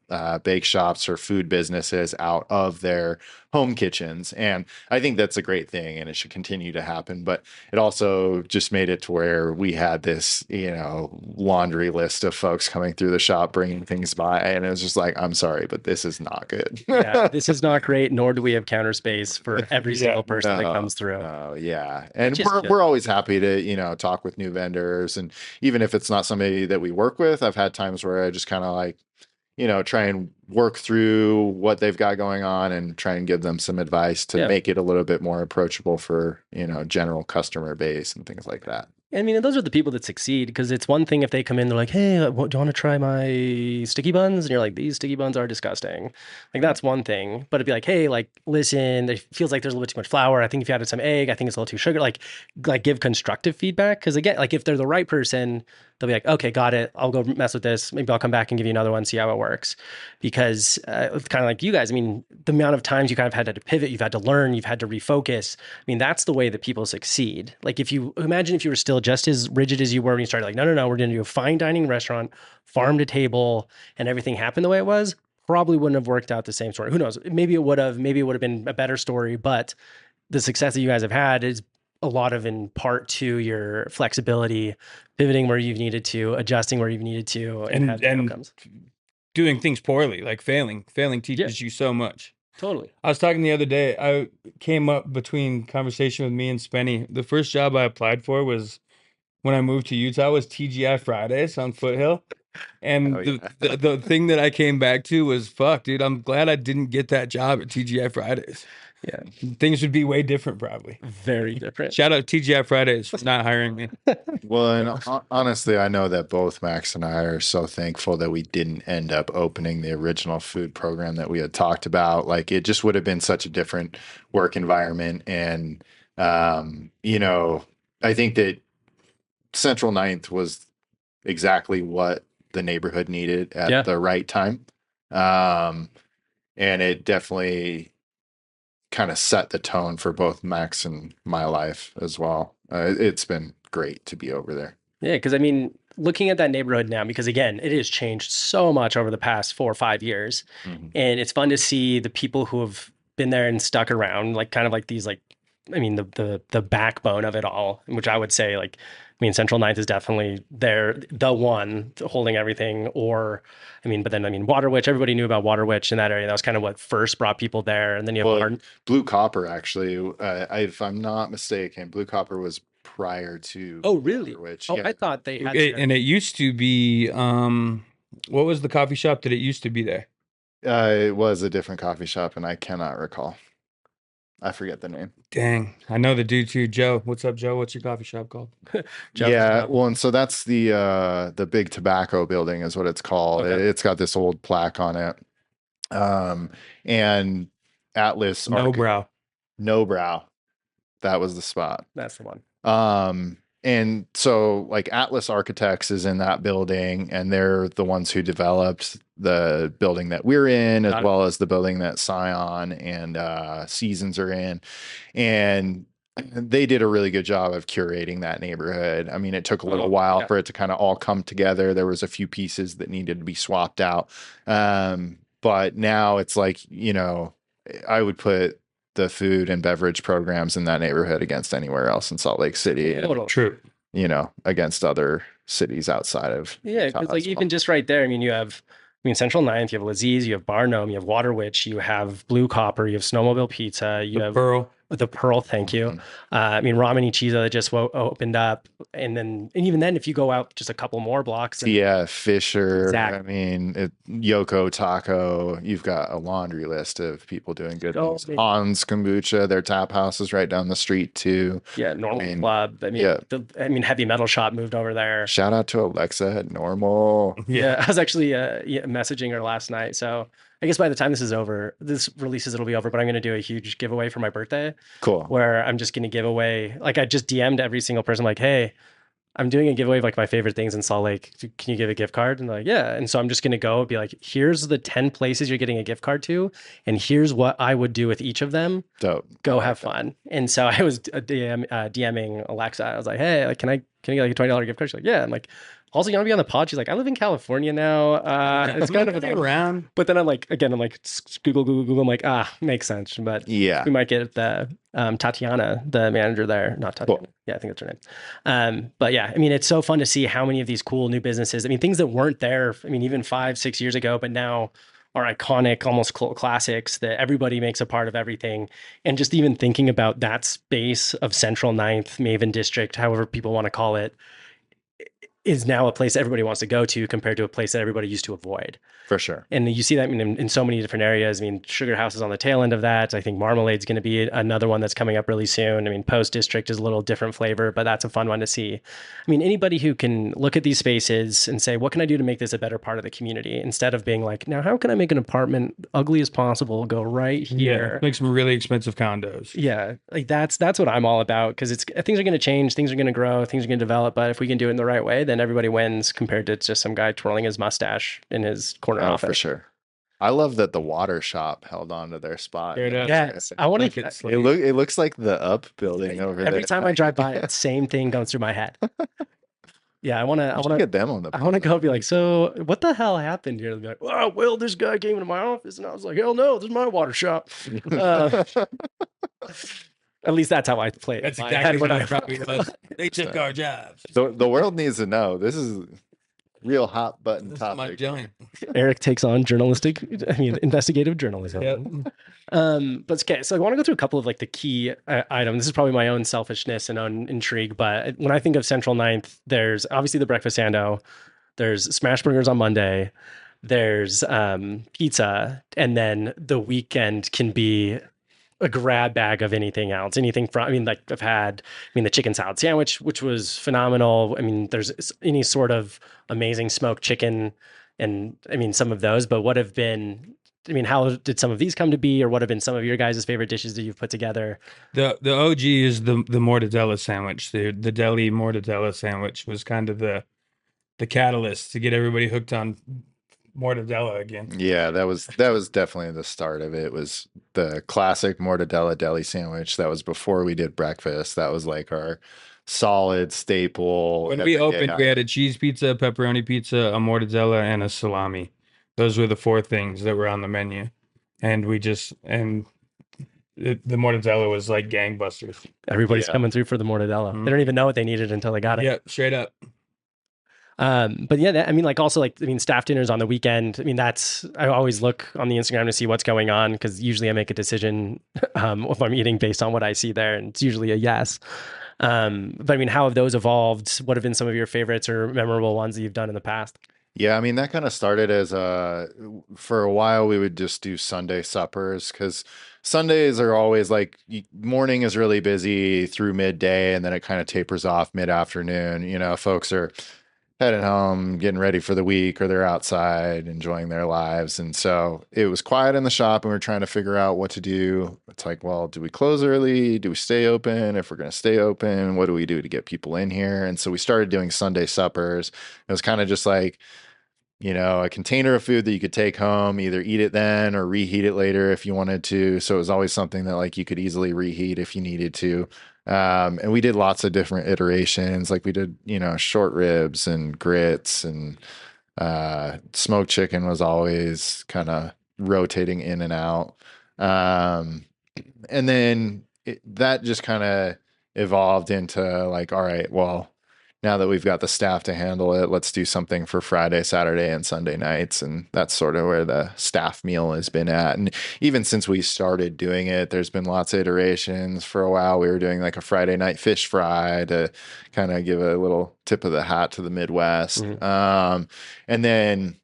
bake shops or food businesses out of their home kitchens, and I think that's a great thing and it should continue to happen. But it also just made it to where we had this laundry list of folks coming through the shop bringing things by, and it was just like, I'm sorry, but this is not good. Yeah, this is not great, nor do we have counter space for every single person that comes through. Oh yeah, and Which is we're always happy to talk with new vendors, and even if it's not somebody that we work with, I've had times where I just kind of like try and work through what they've got going on and try and give them some advice to make it a little bit more approachable for general customer base and things like that. I mean, those are the people that succeed, because it's one thing if they come in, they're like, "Hey, do you want to try my sticky buns?" And you're like, "These sticky buns are disgusting." Like, that's one thing. But it'd be like, "Hey, like, listen, it feels like there's a little bit too much flour. I think if you added some egg, I think it's a little too sugar." Like give constructive feedback. Because again, like if they're the right person, they'll be like, "Okay, got it. I'll go mess with this. Maybe I'll come back and give you another one, see how it works." Because it's kind of like you guys. I mean, the amount of times you kind of had to pivot, you've had to learn, you've had to refocus. I mean, that's the way that people succeed. Like if you were still just as rigid as you were when you started, like, no, no, no, we're going to do a fine dining restaurant, farm to table, and everything happened the way it was, probably wouldn't have worked out the same story. Who knows? Maybe it would have. Maybe it would have been a better story. But the success that you guys have had is a lot of in part to your flexibility, pivoting where you've needed to, adjusting where you've needed to, and having outcomes. Doing things poorly, like failing teaches you so much. Totally. I was talking the other day, I came up between conversation with me and Spenny. The first job I applied for was when I moved to Utah was TGI Fridays on Foothill. And the thing that I came back to was, fuck, dude, I'm glad I didn't get that job at TGI Fridays. Yeah. Things would be way different, probably. Very different. Shout out TGI Fridays for not hiring me. Well, and honestly, I know that both Max and I are so thankful that we didn't end up opening the original food program that we had talked about. Like, it just would have been such a different work environment. And, you know, I think that Central Ninth was exactly what the neighborhood needed at the right time. And it definitely kind of set the tone for both Max and my life as well. It's been great to be over there. Yeah, because I mean, looking at that neighborhood now, because again, it has changed so much over the past 4 or 5 years, and it's fun to see the people who have been there and stuck around, like kind of like these, like, I mean, the backbone of it all, which I would say, like, I mean, Central Ninth is definitely there, the one holding everything. Or, I mean, but then, I mean, Water Witch, everybody knew about Water Witch in that area. That was kind of what first brought people there. And then you have Blue Copper, actually. If I'm not mistaken, Blue Copper was prior to. Oh, really? Water Witch. Oh, Yeah. I thought they had. And it used to be, what was the coffee shop that it used to be there? It was a different coffee shop, and I cannot recall. I forget the name. Dang, I know the dude too, Joe. What's up, Joe? What's your coffee shop called? Yeah, well, and so that's the big tobacco building is what it's called. Okay. It's got this old plaque on it. And Atlas No brow. That was the spot. That's the one. And so, like, Atlas Architects is in that building, and they're the ones who developed the building that we're in, as well as the building that Scion and Seasons are in. And they did a really good job of curating that neighborhood. I mean, it took a little while for it to kind of all come together. There was a few pieces that needed to be swapped out. But now it's like, you know, I would put the food and beverage programs in that neighborhood against anywhere else in Salt Lake City. True. You know, against other cities outside of. Yeah, because like even just right there, I mean, you have, I mean, Central Ninth, you have Laziz, you have Barnum, you have Water Witch, you have Blue Copper, you have Snowmobile Pizza, you have Pearl. The Pearl, thank you. I mean, Ramen Ichiza that just opened up, and even then, if you go out just a couple more blocks, yeah, Fisher. Exactly. I mean, Yoko Taco. You've got a laundry list of people doing good things. Hans Kombucha, their tap house is right down the street too. Yeah, Normal Club. I mean, Heavy Metal Shop moved over there. Shout out to Alexa at Normal. Yeah, I was actually messaging her last night, so I guess by the time this releases, it'll be over, but I'm going to do a huge giveaway for my birthday. Cool. Where I'm just going to give away, like, I just DM'd every single person, like, hey, I'm doing a giveaway of like my favorite things in Salt Lake. Can you give a gift card? And they're like, yeah. And so I'm just going to go be like, here's the 10 places you're getting a gift card to. And here's what I would do with each of them. Dope. Go have fun. And so I was DMing Alexa. I was like, hey, like, can I get like a $20 gift card? She's like, yeah. I'm like, also, you want to be on the pod? She's like, I live in California now. It's kind of around. But then I'm like, Google. I'm like, makes sense. But yeah, we might get the Tatiana, the manager there. Not Tatiana. Cool. Yeah, I think that's her name. But yeah, I mean, it's so fun to see how many of these cool new businesses, I mean, things that weren't there, I mean, even 5-6 years ago, but now are iconic, almost classics that everybody makes a part of everything. And just even thinking about that space of Central Ninth, Maven District, however people want to call it, is now a place everybody wants to go to compared to a place that everybody used to avoid. For sure. And you see that in so many different areas. I mean, Sugar House is on the tail end of that. I think Marmalade's going to be another one that's coming up really soon. I mean, Post District is a little different flavor, but that's a fun one to see. I mean, anybody who can look at these spaces and say, what can I do to make this a better part of the community? Instead of being like, now, how can I make an apartment ugly as possible go right here? Yeah, make some really expensive condos. Yeah, like that's what I'm all about, because things are going to change, things are going to grow, things are going to develop. But if we can do it in the right way, then everybody wins compared to just some guy twirling his mustache in his corner office. For sure. I love that the water shop held on to their spot. Straight up. Yes, I want to. It looks like the Up building over there. Every time I drive by it, same thing goes through my head. Yeah, I want to get them on the. I want to go be like, so what the hell happened here? They'll be like, oh, well, this guy came into my office, and I was like, hell no, this is my water shop. At least that's how I play it. That's exactly what I probably was. They took our jobs. The world needs to know. This is real hot button This topic. is my joint. Eric takes on investigative journalism. Yep. But okay, so I want to go through a couple of like the key items. This is probably my own selfishness and own intrigue, but when I think of Central Ninth, there's obviously the breakfast sando, there's smash burgers on Monday, there's pizza, and then the weekend can be a grab bag of anything else. Anything from, I mean, like I've had, the chicken salad sandwich, which was phenomenal. I mean, there's any sort of amazing smoked chicken, and I mean, some of those, but what have been, how did some of these come to be, or what have been some of your guys' favorite dishes that you've put together? The OG is the mortadella sandwich. The deli mortadella sandwich was kind of the catalyst to get everybody hooked on mortadella again. Yeah, that was definitely the start of it. Was the classic mortadella deli sandwich. That was before we did breakfast. That was like our solid staple. When we opened, we had a cheese pizza, pepperoni pizza, a mortadella, and a salami. Those were the 4 things that were on the menu, and the mortadella was like gangbusters. Everybody's coming through for the mortadella. Mm-hmm. They don't even know what they needed until they got it. Yeah, straight up. But yeah, staff dinners on the weekend. I always look on the Instagram to see what's going on, because usually I make a decision if I'm eating based on what I see there, and it's usually a yes. But how have those evolved? What have been some of your favorites or memorable ones that you've done in the past? Yeah, that kind of started as for a while we would just do Sunday suppers, because Sundays are always like, morning is really busy through midday, and then it kind of tapers off mid-afternoon. Folks are heading home, getting ready for the week, or they're outside enjoying their lives. And so it was quiet in the shop, and we were trying to figure out what to do. It's like, well, do we close early? Do we stay open? If we're going to stay open, what do we do to get people in here? And so we started doing Sunday suppers. It was kind of just like, a container of food that you could take home, either eat it then or reheat it later if you wanted to. So it was always something that like you could easily reheat if you needed to. And we did lots of different iterations. Like we did, short ribs and grits, and smoked chicken was always kind of rotating in and out. And then that just kind of evolved into like, all right, well, now that we've got the staff to handle it, let's do something for Friday, Saturday, and Sunday nights. And that's sort of where the staff meal has been at. And even since we started doing it, there's been lots of iterations. For a while, we were doing like a Friday night fish fry to kind of give a little tip of the hat to the Midwest. Mm-hmm. And then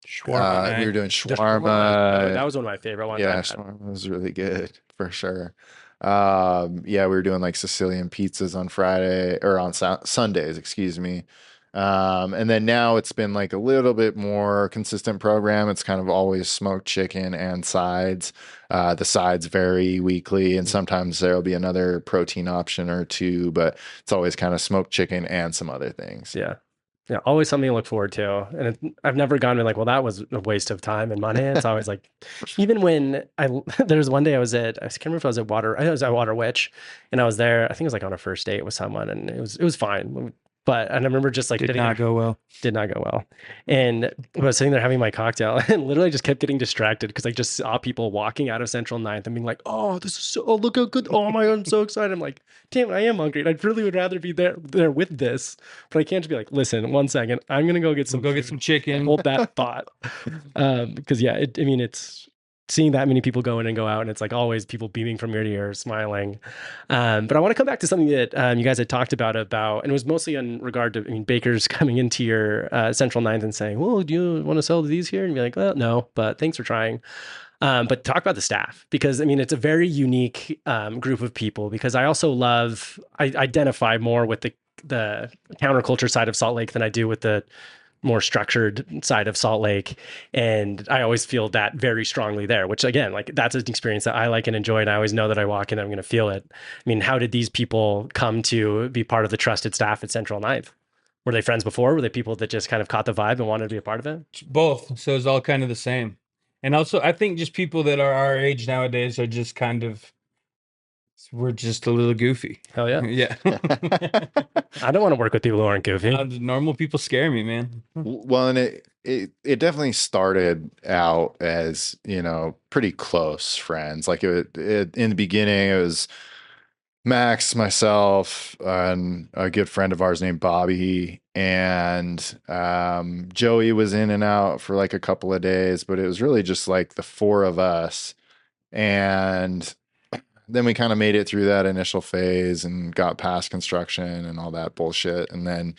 shawarma, we were doing shawarma. That was one of my favorite ones. Yeah, shawarma was really good for sure. We were doing like Sicilian pizzas on Friday, or on Sundays, excuse me. And then now it's been like a little bit more consistent program. It's kind of always smoked chicken and sides. The sides vary weekly, and sometimes there'll be another protein option or two, but it's always kind of smoked chicken and some other things. Yeah. Yeah, always something to look forward to. And I've never gone and like, well, that was a waste of time and money. It's always like, even when there's one day I can't remember if I was at Water Witch, and I was there, I think it was like on a first date with someone, and it was fine. But I remember just like did not go well. And I was sitting there having my cocktail, and literally just kept getting distracted because I just saw people walking out of Central Ninth and being like, oh, this is oh, look how good. Oh my God, I'm so excited. I'm like, damn, I am hungry. And I really would rather be there with this. But I can't just be like, listen, 1 second, I'm going to go get some chicken. Hold that thought. Because it's seeing that many people go in and go out, and it's like always people beaming from ear to ear, smiling. But I want to come back to something that you guys had talked about, and it was mostly in regard to, bakers coming into your Central Ninth and saying, well, do you want to sell these here? And be like, well, no, but thanks for trying. But talk about the staff, because it's a very unique group of people, because I also I identify more with the counterculture side of Salt Lake than I do with the more structured side of Salt Lake. And I always feel that very strongly there, which again, like that's an experience that I like and enjoy. And I always know that I walk in, I'm going to feel it. How did these people come to be part of the trusted staff at Central Ninth? Were they friends before? Were they people that just kind of caught the vibe and wanted to be a part of it? Both. So it's all kind of the same. And also, I think just people that are our age nowadays are just kind of, we're just a little goofy. Hell yeah. Yeah. I don't want to work with people who aren't goofy. Normal people scare me, man. Well, and it definitely started out as, you know, pretty close friends. Like in the beginning, it was Max, myself, and a good friend of ours named Bobby, and Joey was in and out for like a couple of days, but it was really just like the four of us. And then we kind of made it through that initial phase and got past construction and all that bullshit. And then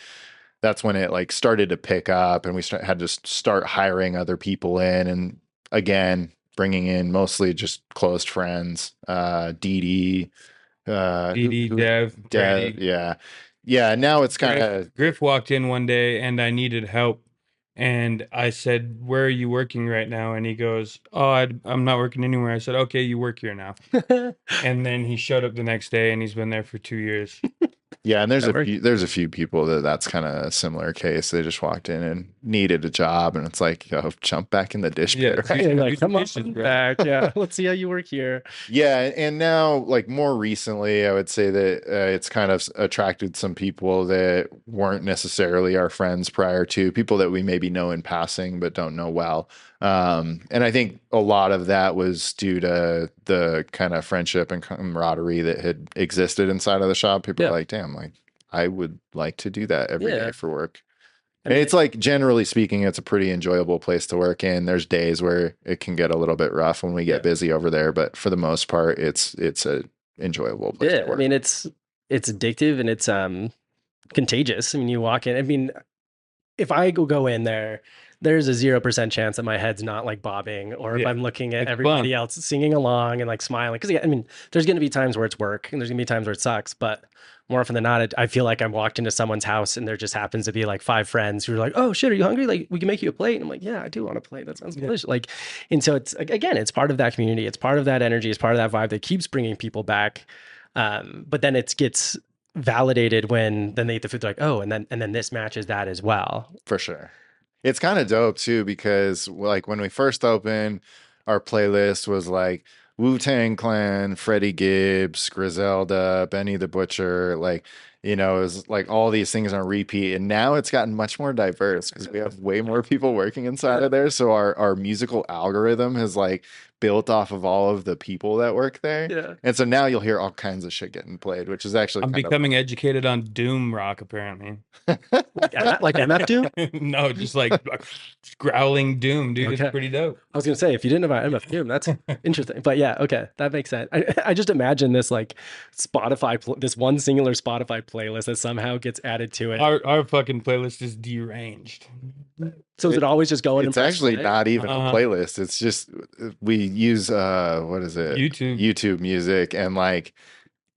that's when it like started to pick up, and we had to start hiring other people in, and again bringing in mostly just close friends. Dee Dee, DD, Dev, Brady. yeah. Now it's kind of Griff walked in one day and I needed help. And I said, "Where are you working right now?" And he goes, "Oh, I'm not working anywhere." I said, "Okay, you work here now." And then he showed up the next day and he's been there for 2 years. yeah. And there's a few people that's kind of a similar case. They just walked in and needed a job, and it's like, oh, jump back in the dish Yeah, pit. Right? You're like, Use come on dishes, bro. back. Yeah. Let's see how you work here. Yeah, and now, like more recently, I would say that it's kind of attracted some people that weren't necessarily our friends prior to, people that we maybe know in passing but don't know well. And I think a lot of that was due to the kind of friendship and camaraderie that had existed inside of the shop. People Yeah. are like, damn, like I would like to do that every Yeah. day for work. I And mean, it's like, generally speaking, it's a pretty enjoyable place to work in. There's days where it can get a little bit rough when we get busy over there, but for the most part, it's a enjoyable place to yeah. I work. mean, it's addictive and it's contagious. I mean, you walk in. I mean, if I go in there, there's a 0% chance that my head's not like bobbing, or if Yeah, I'm looking at it's everybody fun. else singing along and like smiling. Because I mean, there's going to be times where it's work and there's going to be times where it sucks, but more often than not, I feel like I walked into someone's house and there just happens to be like 5 friends who are like, "Oh shit, are you hungry? Like, we can make you a plate." And I'm like, "Yeah, I do want a plate. That sounds delicious." Like, and so it's again, it's part of that community, it's part of that energy, it's part of that vibe that keeps bringing people back. But then it gets validated when then they eat the food, they're like, "Oh, and then this matches that as well." For sure. It's kind of dope too, because like when we first opened, our playlist was like Wu-Tang Clan, Freddie Gibbs, Griselda, Benny the Butcher, like, you know, it was like all these things on repeat. And now it's gotten much more diverse because we have way more people working inside of there. So our musical algorithm has like built off of all of the people that work there. Yeah. And so now you'll hear all kinds of shit getting played, which is actually I'm kind becoming educated on doom rock, apparently. Like MF Doom? No, just like growling doom, dude. Okay. It's pretty dope. I was gonna say, if you didn't know about MF Doom, that's interesting. But yeah, okay, that makes sense. I just imagine this like this one singular Spotify playlist that somehow gets added to it. Our fucking playlist is deranged. So is it always just going? It's actually not even a Uh-huh. playlist. It's just we use what is it? YouTube music, and like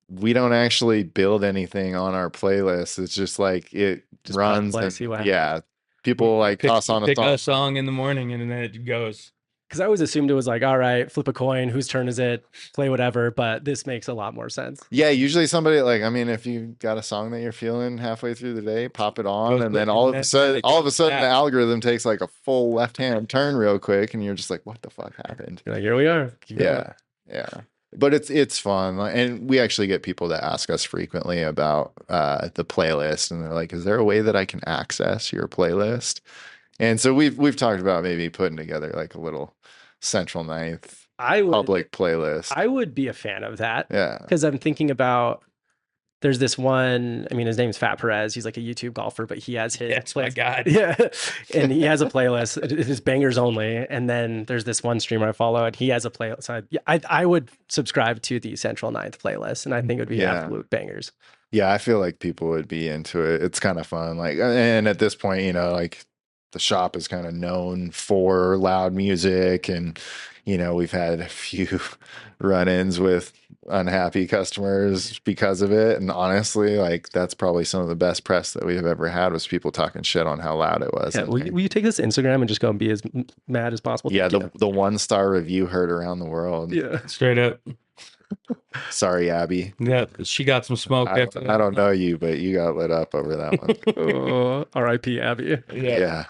we don't actually build anything on our playlist. It's just like it Just runs play, and see what yeah, people like toss on a pick song. a song in the morning and then it goes. Because I always assumed it was like, all right, flip a coin, whose turn is it? Play whatever. But this makes a lot more sense. Yeah, usually somebody like, I mean, if you got a song that you're feeling halfway through the day, pop it on, Goes and then quick, all and of a then sudden, it the algorithm takes like a full left hand turn real quick, and you're just like, what the fuck happened? You're like, here we are. Keep going. Yeah. But it's fun, and we actually get people that ask us frequently about the playlist, and they're like, "Is there a way that I can access your playlist?" And so we've talked about maybe putting together like a little Central Ninth public playlist. I would be a fan of that. Yeah, Because I'm thinking about, there's this one, I mean, his name's Fat Perez. He's like a YouTube golfer, but he has his That's my god. Yeah. And he has a playlist. It's bangers only. And then there's this one streamer I follow, and he has a playlist. So I would subscribe to the Central Ninth playlist, and I think it would be absolute bangers. Yeah, I feel like people would be into it. It's kind of fun. Like, and at this point, you know, like the shop is kind of known for loud music, and you know, we've had a few run-ins with unhappy customers because of it. And honestly, like that's probably some of the best press that we've ever had, was people talking shit on how loud it was. Yeah, will you take this to Instagram and just go and be as mad as possible? Yeah, the 1-star review heard around the world. Yeah. Straight up. Sorry, Abby. Yeah, she got some smoke after that. I don't know you, but you got lit up over that one. Oh, R.I.P. Abby. Yeah.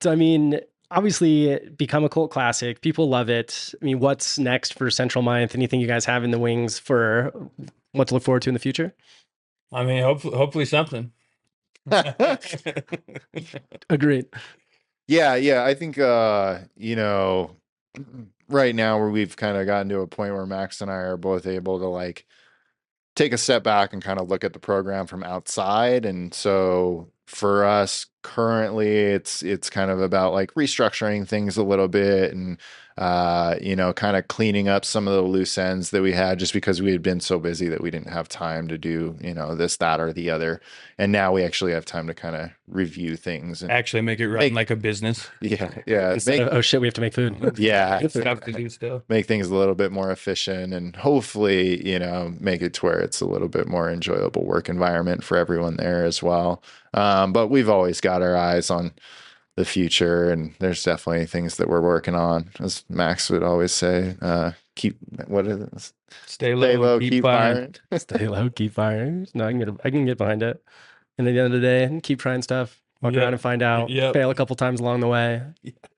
So, I mean, obviously become a cult classic. People love it. I mean, what's next for Central Ninth? Anything you guys have in the wings for what to look forward to in the future? I mean, hopefully something. Agreed. Yeah. I think right now where we've kind of gotten to a point where Max and I are both able to like take a step back and kind of look at the program from outside. And so for us currently, it's kind of about like restructuring things a little bit and kind of cleaning up some of the loose ends that we had just because we had been so busy that we didn't have time to do, this, that, or the other. And now we actually have time to kind of review things and Actually make it run like a business. yeah. Oh shit, we have to make food. Yeah. Stuff to do still. Make things a little bit more efficient and hopefully, make it to where it's a little bit more enjoyable work environment for everyone there as well. But we've always got our eyes on the future, and there's definitely things that we're working on, as Max would always say. What is it? Stay low, keep firing. Stay low, keep firing. No, I can get behind it. And at the end of the day, keep trying stuff. Walk around and find out. Fail a couple times along the way.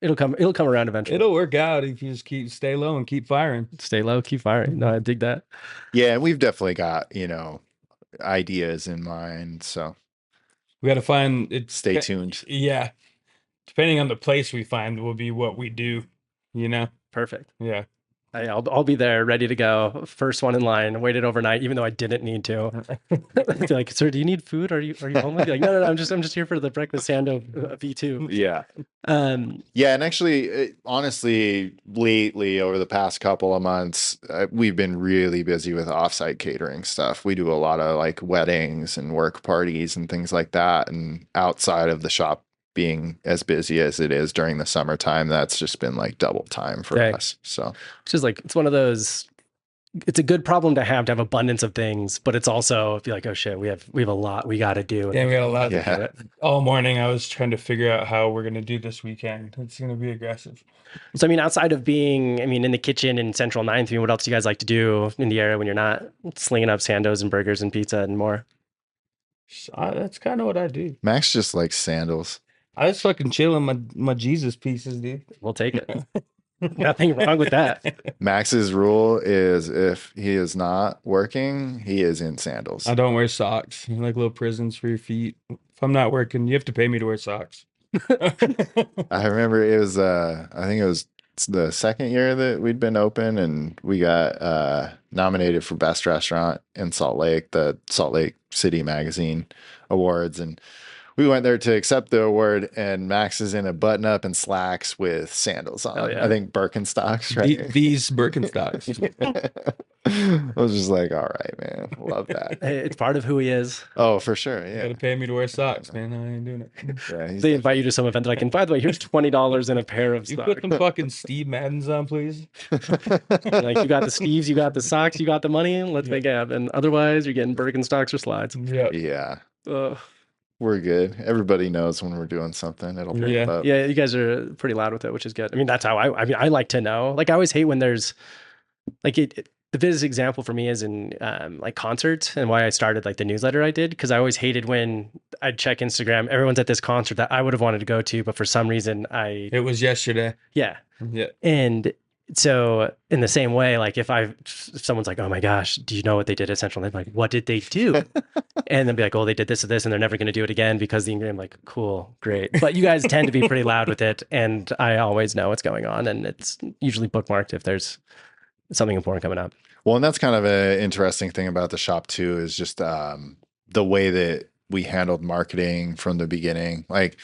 It'll come around eventually. It'll work out if you just stay low and keep firing. Stay low, keep firing. No, I dig that. Yeah, and we've definitely got, ideas in mind. So we got to find it. Stay tuned. Yeah. Depending on the place we find will be what we do, Perfect. Yeah. I'll be there ready to go. First one in line, waited overnight, even though I didn't need to. Like, sir, do you need food? Are you home? Like, no, I'm just here for the breakfast sando V2. Yeah. Yeah. And actually, honestly, lately over the past couple of months, we've been really busy with offsite catering stuff. We do a lot of like weddings and work parties and things like that. And outside of the shop being as busy as it is during the summertime, that's just been like double time for us. So it's just like, it's one of those, it's a good problem to have abundance of things, but it's also be like, oh shit, we have a lot we got to do. Yeah, we got a lot to do. All morning I was trying to figure out how we're going to do this weekend. It's going to be aggressive. So, I mean, outside of being, in the kitchen in Central Ninth, what else do you guys like to do in the area when you're not slinging up sandos and burgers and pizza and more? That's kind of what I do. Max just likes sandals. I was fucking chilling my Jesus pieces, dude. We'll take it. Nothing wrong with that. Max's rule is if he is not working, he is in sandals. I don't wear socks. Like little prisons for your feet. If I'm not working, you have to pay me to wear socks. I remember it was, I think it was the second year that we'd been open, and we got nominated for Best Restaurant in Salt Lake, the Salt Lake City Magazine Awards. And we went there to accept the award, and Max is in a button-up and slacks with sandals on. I think Birkenstocks, right? These Birkenstocks. I was just like, all right, man. Love that. Hey, it's part of who he is. Oh, for sure. Yeah. You gotta pay me to wear socks, man. I ain't doing it. Yeah, they invite you to some event. Like, and by the way, here's $20 in a pair of you socks. Put some fucking Steve Maddens on, please. Like, you got the Steves, you got the socks, you got the money. Let's make it happen. Otherwise, you're getting Birkenstocks or slides. Yeah. We're good. Everybody knows when we're doing something. It'll pop up. Yeah, you guys are pretty loud with it, which is good. That's how I like to know. Like, I always hate when there's like the biggest example for me is in like concerts, and why I started like the newsletter I did, because I always hated when I'd check Instagram, everyone's at this concert that I would have wanted to go to, but for some reason it was yesterday. Yeah. Yeah. And so in the same way, like if someone's like, oh my gosh, do you know what they did at Central? And I'm like, what did they do? And then be like, oh, they did this or this, and they're never going to do it again because I'm like, cool, great. But you guys tend to be pretty loud with it, and I always know what's going on, and it's usually bookmarked if there's something important coming up. Well, and that's kind of an interesting thing about the shop too, is just the way that we handled marketing from the beginning. Like,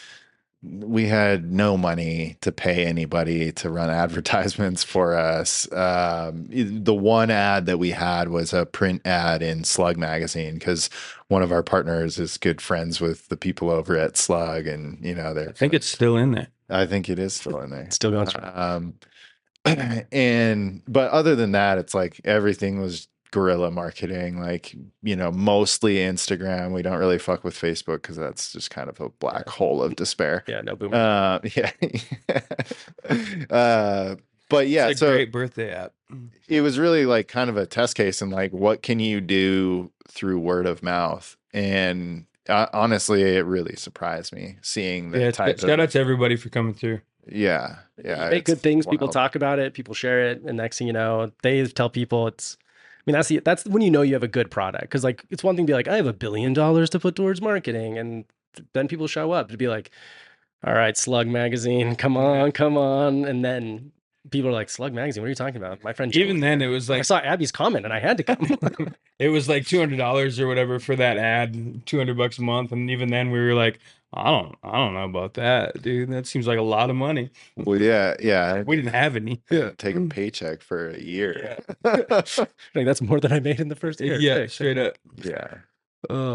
we had no money to pay anybody to run advertisements for us. The one ad that we had was a print ad in Slug magazine, because one of our partners is good friends with the people over at Slug, and I think it's still in there. I think it is still in there. It's still going strong. But other than that, it's like everything was guerrilla marketing, like, mostly Instagram. We don't really fuck with Facebook because that's just kind of a black hole of despair. Yeah, no boom. Yeah. But yeah, it's a great birthday app. It was really like kind of a test case, and like, what can you do through word of mouth? And honestly, it really surprised me seeing the type. Shout out to everybody for coming through. Yeah. You make good things, people talk about it, people share it, and next thing you know, they tell people it's. I mean, that's when you know you have a good product, because like it's one thing to be like, I have $1 billion to put towards marketing, and then people show up to be like, all right, Slug Magazine, come on, and then people are like, Slug Magazine, what are you talking about? My friend. Even then, it was like I saw Abby's comment, and I had to come. it was like $200 or whatever for that ad, $200 a month, and even then we were like, I don't know about that, dude. That seems like a lot of money. Well, yeah. We didn't have any. Yeah, take a paycheck for a year. Like, that's more than I made in the first year. Yeah, straight up. Yeah.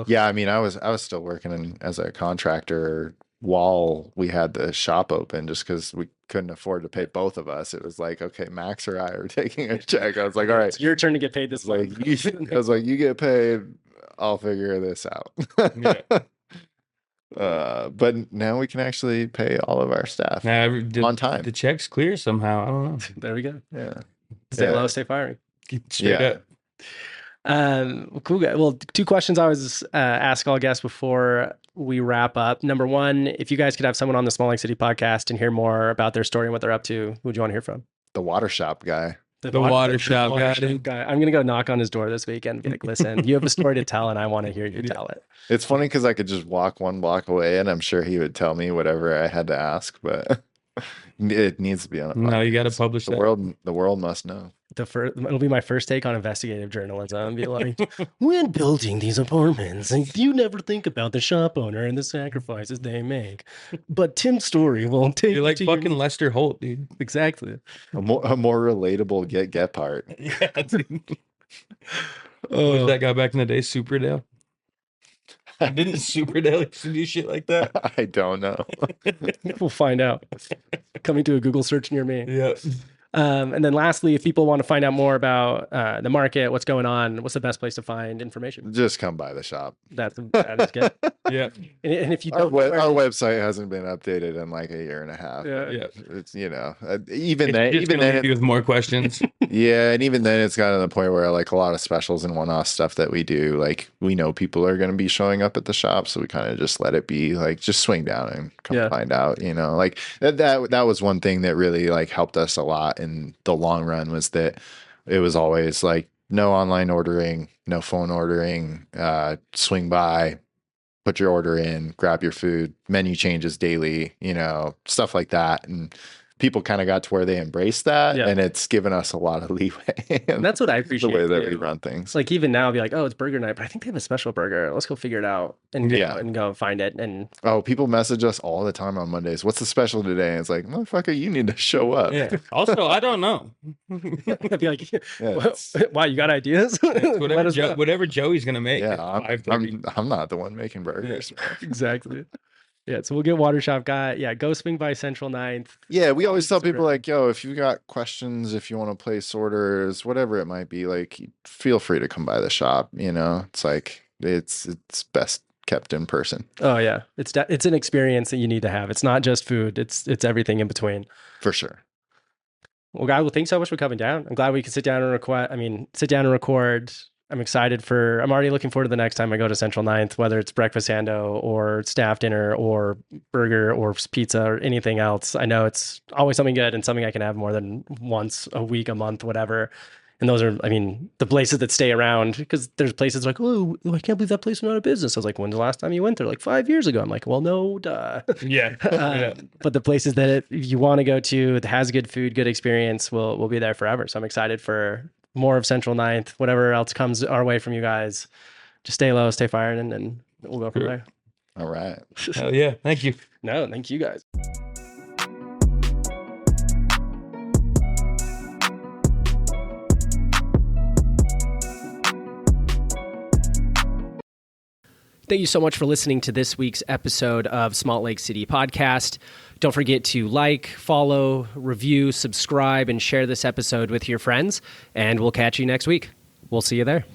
Yeah, I mean, I was still working as a contractor while we had the shop open, just because we couldn't afford to pay both of us. It was like, okay, Max or I are taking a check. I was like, all right, it's your turn to get paid this month. I was like, you get paid, I'll figure this out. But now we can actually pay all of our staff on time. The check's clear somehow. I don't know. There we go. Yeah. Stay low, stay firing. Straight up. Cool guy. Well, 2 questions I always ask all guests before we wrap up. Number 1, if you guys could have someone on the Small Lake City podcast and hear more about their story and what they're up to, who would you want to hear from? The water shop guy. The water shop guy. I'm going to go knock on his door this weekend and be like, listen, you have a story to tell and I want to hear you tell it. It's funny because I could just walk 1 block away and I'm sure he would tell me whatever I had to ask, but it needs to be on a podcast. No, you got to publish the world. The world must know. It'll be my first take on investigative journalism. Be like, when building these apartments, and you never think about the shop owner and the sacrifices they make. But Tim's story will take. You're like fucking Lester Holt, dude. Exactly. A more relatable get part. Yeah. Was that guy back in the day, Superdale? Didn't Superdale used to do shit like that? I don't know. We'll find out. Coming to a Google search near me. Yeah. And then lastly, if people want to find out more about the market, what's going on, what's the best place to find information? Just come by the shop. That is good. Yeah. And if you our website hasn't been updated in like a year and a half. Yeah. It's even then with more questions. Yeah, and even then it's gotten to the point where like a lot of specials and one-off stuff that we do, like we know people are going to be showing up at the shop, so we kind of just let it be, like just swing down and come find out, like that was one thing that really like helped us a lot in the long run, was that it was always like no online ordering, no phone ordering, swing by, put your order in, grab your food, menu changes daily, stuff like that. And people kind of got to where they embraced that, and it's given us a lot of leeway. And that's what I appreciate. The way that we run things. Like even now, I'll be like, oh, it's burger night, but I think they have a special burger. Let's go figure it out and go find it. And people message us all the time on Mondays. What's the special today? And it's like, motherfucker, you need to show up. Yeah. Also, I don't know. I'd be like, wow, you got ideas? Whatever Joey's gonna make. Yeah, I'm not the one making burgers. Yeah. Exactly. Yeah, so we'll get Water Shop guy. Yeah, go swing by Central 9th. Yeah, we always tell people like, yo, if you got questions, if you want to place orders, whatever it might be, like, feel free to come by the shop. It's like it's best kept in person. Oh yeah, it's an experience that you need to have. It's not just food. It's everything in between. For sure. Well, guys, thanks so much for coming down. I'm glad we could sit down and record. I'm already looking forward to the next time I go to Central 9th, whether it's breakfast ando or staff dinner or burger or pizza or anything else. I know it's always something good and something I can have more than once a week, a month, whatever. And those are, the places that stay around, because there's places like, oh, I can't believe that place went out of business. I was like, when's the last time you went there? Like 5 years ago. I'm like, well, no, duh. Yeah. But the places that you want to go to that has good food, good experience will be there forever. So I'm excited for more of Central 9th, whatever else comes our way from you guys. Just stay low, stay firing, and we'll go from there. All right. Hell yeah. Thank you. No, thank you guys. Thank you so much for listening to this week's episode of Small Lake City Podcast. Don't forget to like, follow, review, subscribe, and share this episode with your friends. And we'll catch you next week. We'll see you there.